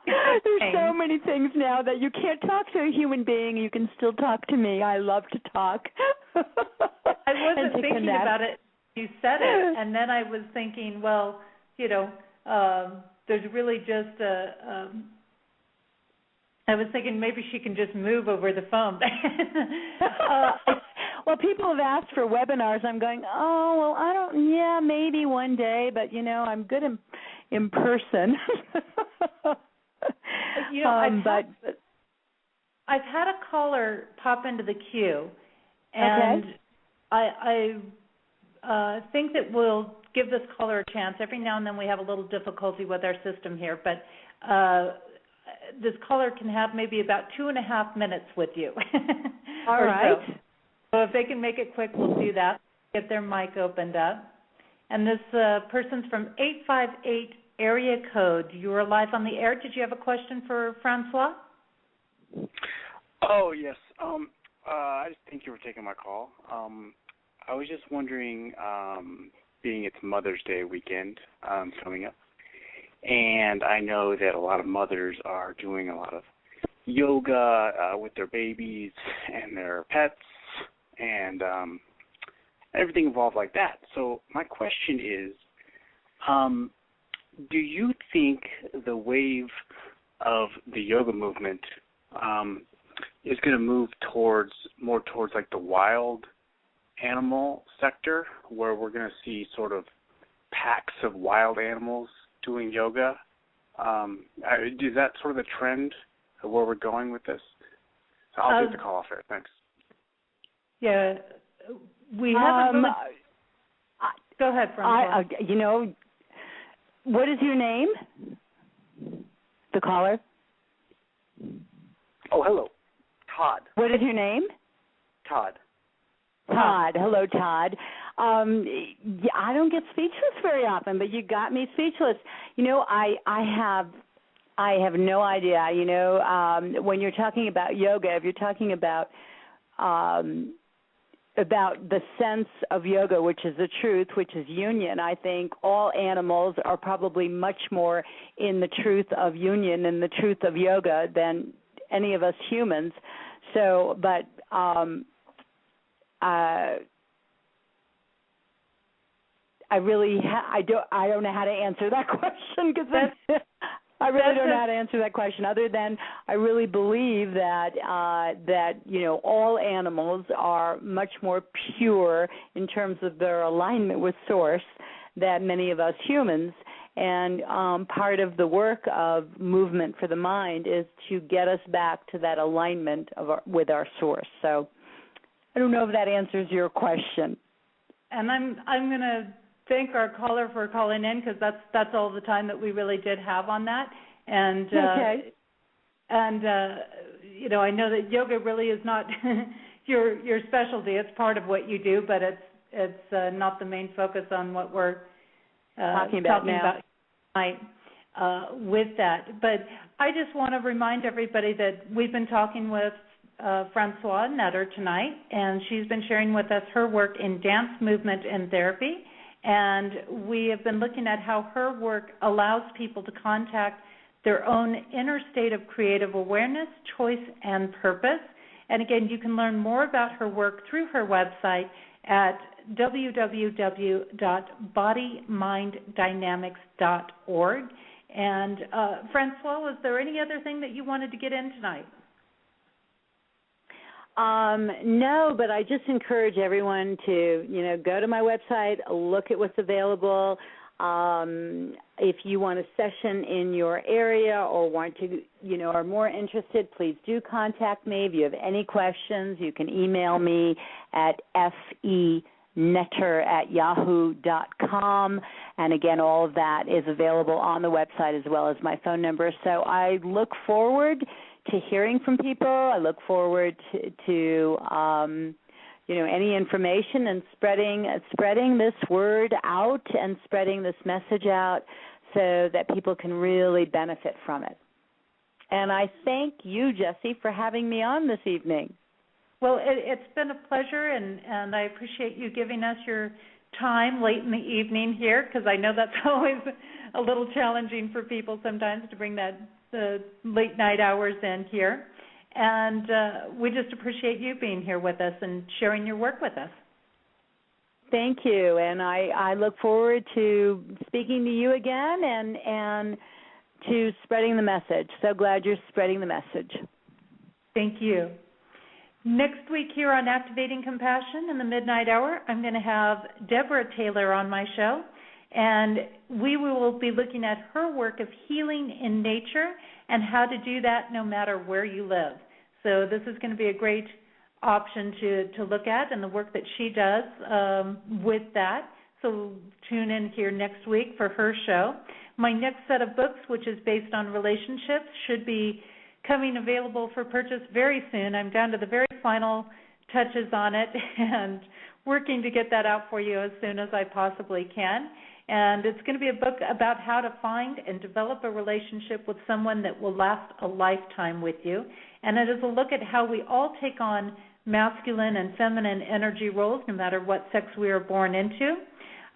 There's so many things now that you can't talk to a human being. You can still talk to me. I love to talk. I wasn't thinking about it. You said it, and then I was thinking, well, there's really just I was thinking maybe she can just move over the phone. Well, people have asked for webinars. I'm going, maybe one day, but, I'm good in person. I've had a caller pop into the queue, and I think that we'll give this caller a chance. Every now and then we have a little difficulty with our system here, but this caller can have maybe about 2.5 minutes with you. All right. So if they can make it quick, we'll do that. Get their mic opened up. And this person's from 858 area code. You are live on the air. Did you have a question for Francoise? Oh, yes. I just thank you for taking my call. I was just wondering, being it's Mother's Day weekend coming up, and I know that a lot of mothers are doing a lot of yoga with their babies and their pets and everything involved like that. So my question is, do you think the wave of the yoga movement is going to move more towards like the wild animal sector, where we're going to see sort of packs of wild animals doing yoga? Is that sort of the trend where we're going with this? So I'll take the call off air. Thanks. Yeah, we haven't really... Go ahead, Francoise. What is your name? The caller? Oh, hello. Todd. What is your name? Todd. Todd. Hello, Todd. I don't get speechless very often, but you got me speechless. I have no idea. When you're talking about yoga, if you're talking about the sense of yoga, which is the truth, which is union, I think all animals are probably much more in the truth of union and the truth of yoga than any of us humans. So, but I don't know how to answer that question because I really don't know how to answer that question other than I really believe that all animals are much more pure in terms of their alignment with Source than many of us humans. And part of the work of movement for the mind is to get us back to that alignment with our Source. So I don't know if that answers your question. And I'm going to thank our caller for calling in because that's all the time that we really did have on that. And okay. I know that yoga really is not your specialty. It's part of what you do, but it's not the main focus on what we're talking about tonight with that. But I just want to remind everybody that we've been talking with Francoise Nutter tonight, and she's been sharing with us her work in dance, movement, and therapy. And we have been looking at how her work allows people to contact their own inner state of creative awareness, choice, and purpose. And again, you can learn more about her work through her website at www.bodyminddynamics.org. And Francoise, was there any other thing that you wanted to get in tonight? No, but I just encourage everyone to, go to my website, look at what's available. If you want a session in your area or want to, are more interested, please do contact me. If you have any questions, you can email me at fenetter@yahoo.com. And again, all of that is available on the website as well as my phone number. So I look forward to hearing from people. I look forward to any information and spreading this word out and spreading this message out so that people can really benefit from it. And I thank you, Jessie, for having me on this evening. Well, it's been a pleasure, and I appreciate you giving us your time late in the evening here, because I know that's always a little challenging for people sometimes to bring the late night hours in here. And we just appreciate you being here with us and sharing your work with us. Thank you, and I look forward to speaking to you again and to spreading the message. So glad you're spreading the message. Thank you. Next week here on Activating Compassion in the Midnight Hour, I'm going to have Deborah Taylor on my show, and we will be looking at her work of healing in nature and how to do that no matter where you live. So this is going to be a great option to look at and the work that she does with that. So tune in here next week for her show. My next set of books, which is based on relationships, should be coming available for purchase very soon. I'm down to the very final touches on it and working to get that out for you as soon as I possibly can. And it's going to be a book about how to find and develop a relationship with someone that will last a lifetime with you. And it is a look at how we all take on masculine and feminine energy roles, no matter what sex we are born into.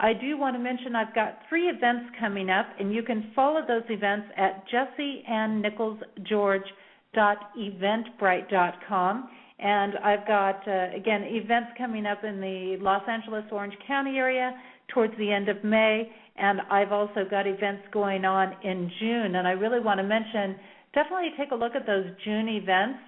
I do want to mention I've got 3 events coming up, and you can follow those events at jessieannnicholsgeorge.eventbrite.com. And I've got, again, events coming up in the Los Angeles, Orange County area towards the end of May, and I've also got events going on in June. And I really want to mention, definitely take a look at those June events.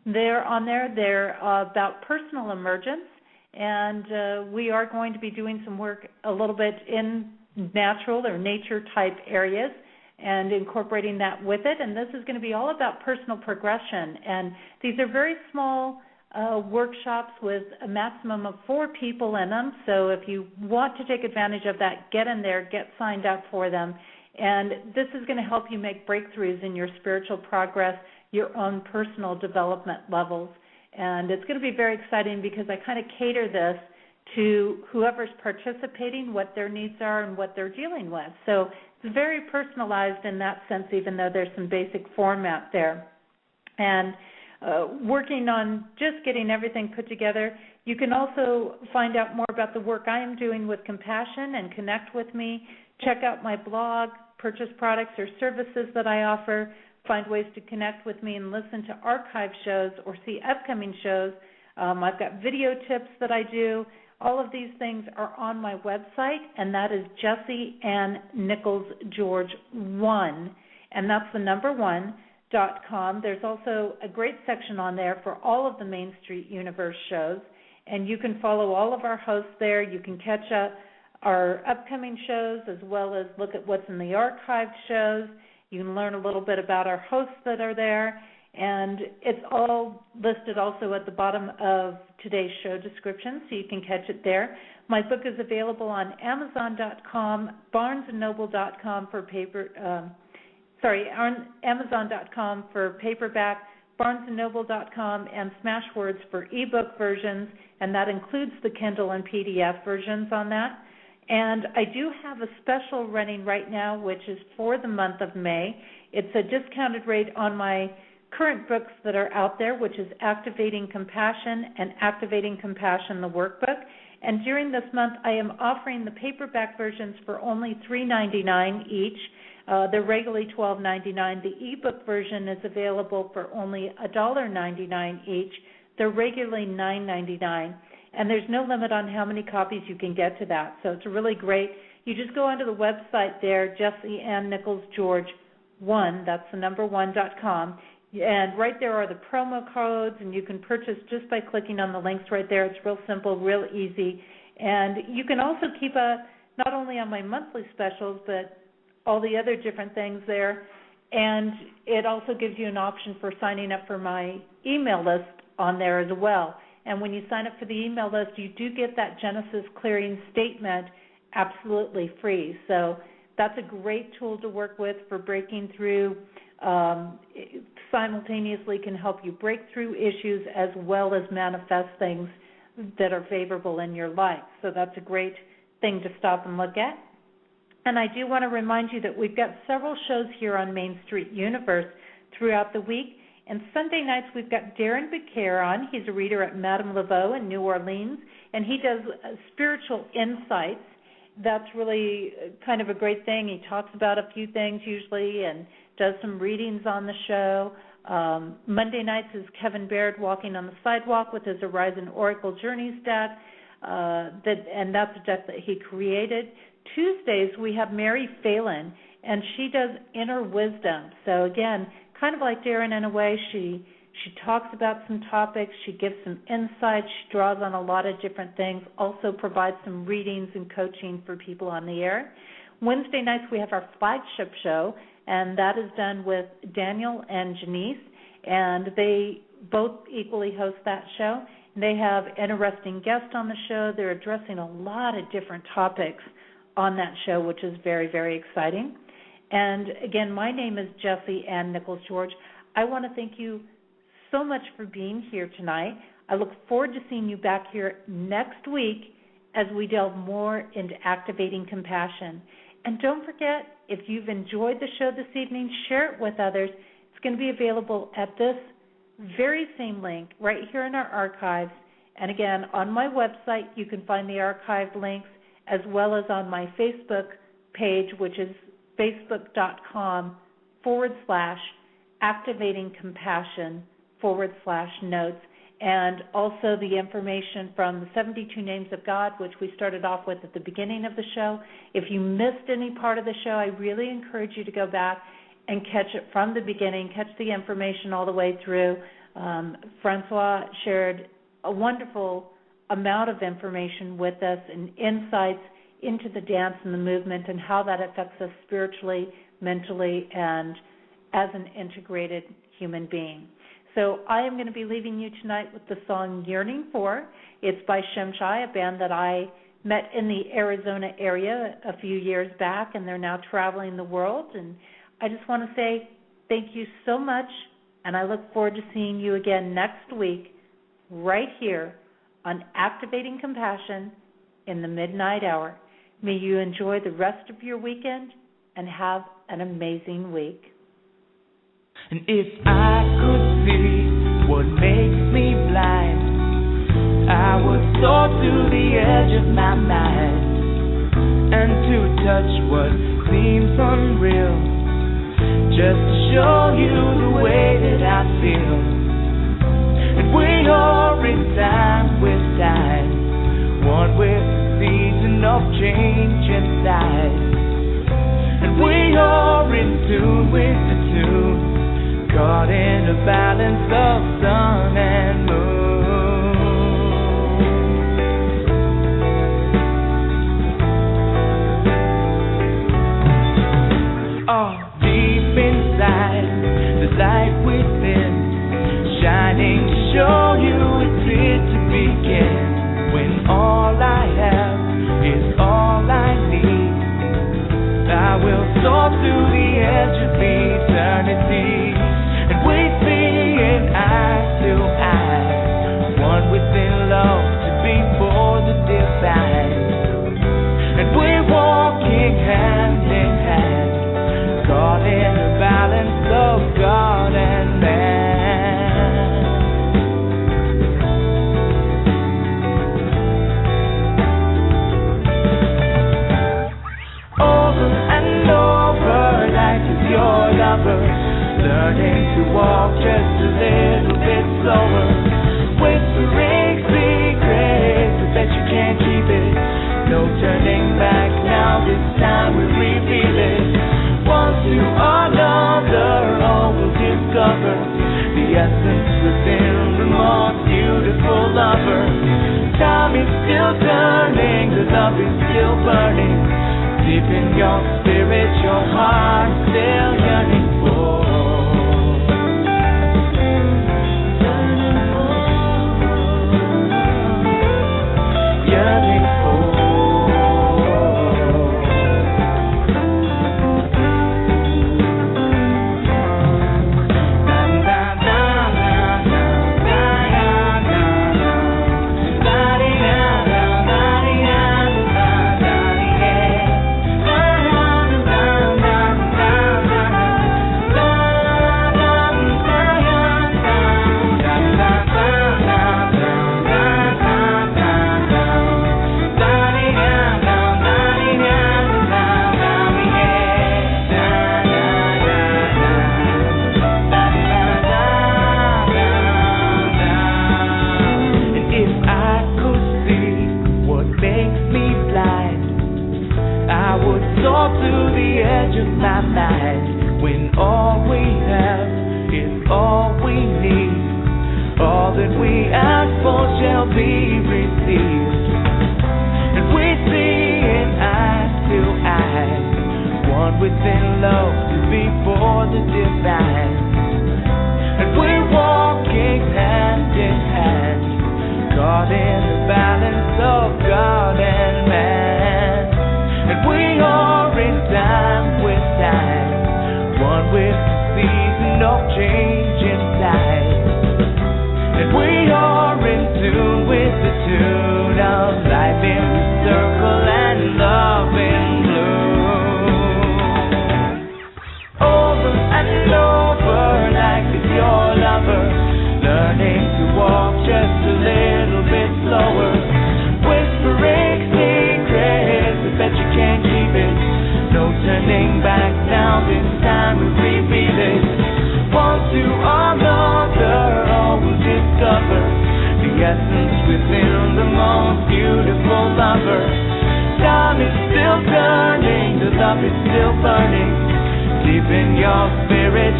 They're on there. They're about personal emergence, and we are going to be doing some work a little bit in natural or nature-type areas. and incorporating that with it. And this is going to be all about personal progression. And these are very small workshops with a maximum of 4 people in them. So if you want to take advantage of that, get in there, get signed up for them. And this is going to help you make breakthroughs in your spiritual progress, your own personal development levels. And it's going to be very exciting because I kind of cater this to whoever's participating, what their needs are and what they're dealing with. So it's very personalized in that sense, even though there's some basic format there. And working on just getting everything put together, you can also find out more about the work I am doing with compassion and connect with me. Check out my blog, purchase products or services that I offer, find ways to connect with me and listen to archive shows or see upcoming shows. I've got video tips that I do. All of these things are on my website, and that is Jessie Ann Nichols George 1, and that's the number 1.com. There's also a great section on there for all of the Main Street Universe shows, and you can follow all of our hosts there. You can catch up our upcoming shows as well as look at what's in the archived shows. You can learn a little bit about our hosts that are there, and it's all listed also at the bottom of today's show description, so you can catch it there. My book is available on Amazon.com, BarnesandNoble.com for Amazon.com for paperback, BarnesandNoble.com, and Smashwords for ebook versions, and that includes the Kindle and PDF versions on that. And I do have a special running right now, which is for the month of May. It's a discounted rate on my current books that are out there, which is Activating Compassion and Activating Compassion, the workbook. And during this month, I am offering the paperback versions for only $3.99 each. They're regularly $12.99. The ebook version is available for only $1.99 each. They're regularly $9.99. And there's no limit on how many copies you can get to that. So it's really great. You just go onto the website there, Jessie Ann Nichols George 1, that's the number 1.com. And right there are the promo codes, and you can purchase just by clicking on the links right there. It's real simple, real easy. And you can also keep up not only on my monthly specials, but all the other different things there. And it also gives you an option for signing up for my email list on there as well. And when you sign up for the email list, you do get that Genesis clearing statement absolutely free. So that's a great tool to work with for breaking through. It simultaneously can help you break through issues as well as manifest things that are favorable in your life. So that's a great thing to stop and look at. And I do want to remind you that we've got several shows here on Main Street Universe throughout the week. And Sunday nights, we've got Darren Becaire on. He's a reader at Madame Laveau in New Orleans, and he does spiritual insights. That's really kind of a great thing. He talks about a few things usually and does some readings on the show. Monday nights is Kevin Baird walking on the sidewalk with his Horizon Oracle Journeys deck, and that's a deck that he created. Tuesdays, we have Mary Phelan, and she does inner wisdom. So, again, kind of like Darren in a way, she talks about some topics, she gives some insights, she draws on a lot of different things, also provides some readings and coaching for people on the air. Wednesday nights we have our flagship show, and that is done with Daniel and Janice, and they both equally host that show. They have interesting guests on the show. They're addressing a lot of different topics on that show, which is very, very exciting. And again, my name is Jessie Ann Nichols George. I want to thank you so much for being here tonight. I look forward to seeing you back here next week as we delve more into activating compassion. And don't forget, if you've enjoyed the show this evening, share it with others. It's going to be available at this very same link right here in our archives. And again, on my website, you can find the archived links, as well as on my Facebook page, which is facebook.com/activatingcompassion/notes, and also the information from the 72 Names of God, which we started off with at the beginning of the show. If you missed any part of the show, I really encourage you to go back and catch it from the beginning, catch the information all the way through. Francoise shared a wonderful amount of information with us and insights into the dance and the movement and how that affects us spiritually, mentally, and as an integrated human being. So I am going to be leaving you tonight with the song Yearning For. It's by Shemshai, a band that I met in the Arizona area a few years back, and they're now traveling the world. And I just want to say thank you so much, and I look forward to seeing you again next week right here on Activating Compassion in the Midnight Hour. May you enjoy the rest of your weekend and have an amazing week. And if I could see what makes me blind, I would soar to the edge of my mind, and to touch what seems unreal, just to show you the way that I feel. And we are in time with time, one with the season of change inside. And we are in tune with the tune, caught in a balance of sun and moon. Oh, deep inside, the light within, shining to show you it's here to begin. When all I have is all I need, I will soar to the edge of eternity. We see it eye to eye, one within love to be for the divine. And we're walking hand in hand, caught in the balance of God and man. Over and over, life is your lover, learning to walk just a little bit slower, whispering secrets, but that you can't keep it. No turning back now, this time we reveal it. One to another, all will discover the essence within the most beautiful lover. Time is still turning, the love is still burning. Deep in your spirit, your heart is still yearning for.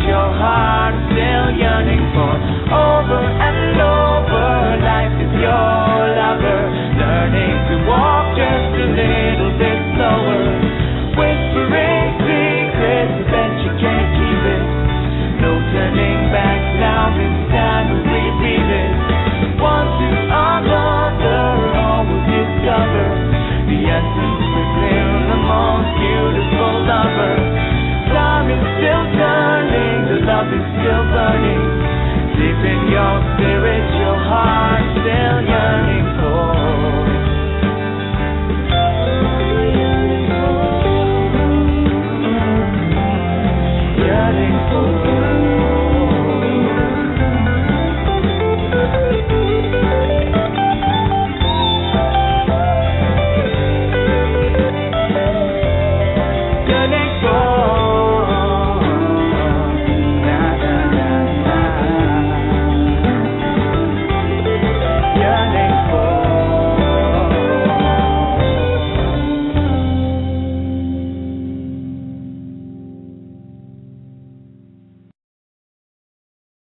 Your heart still yearning for. Over and over.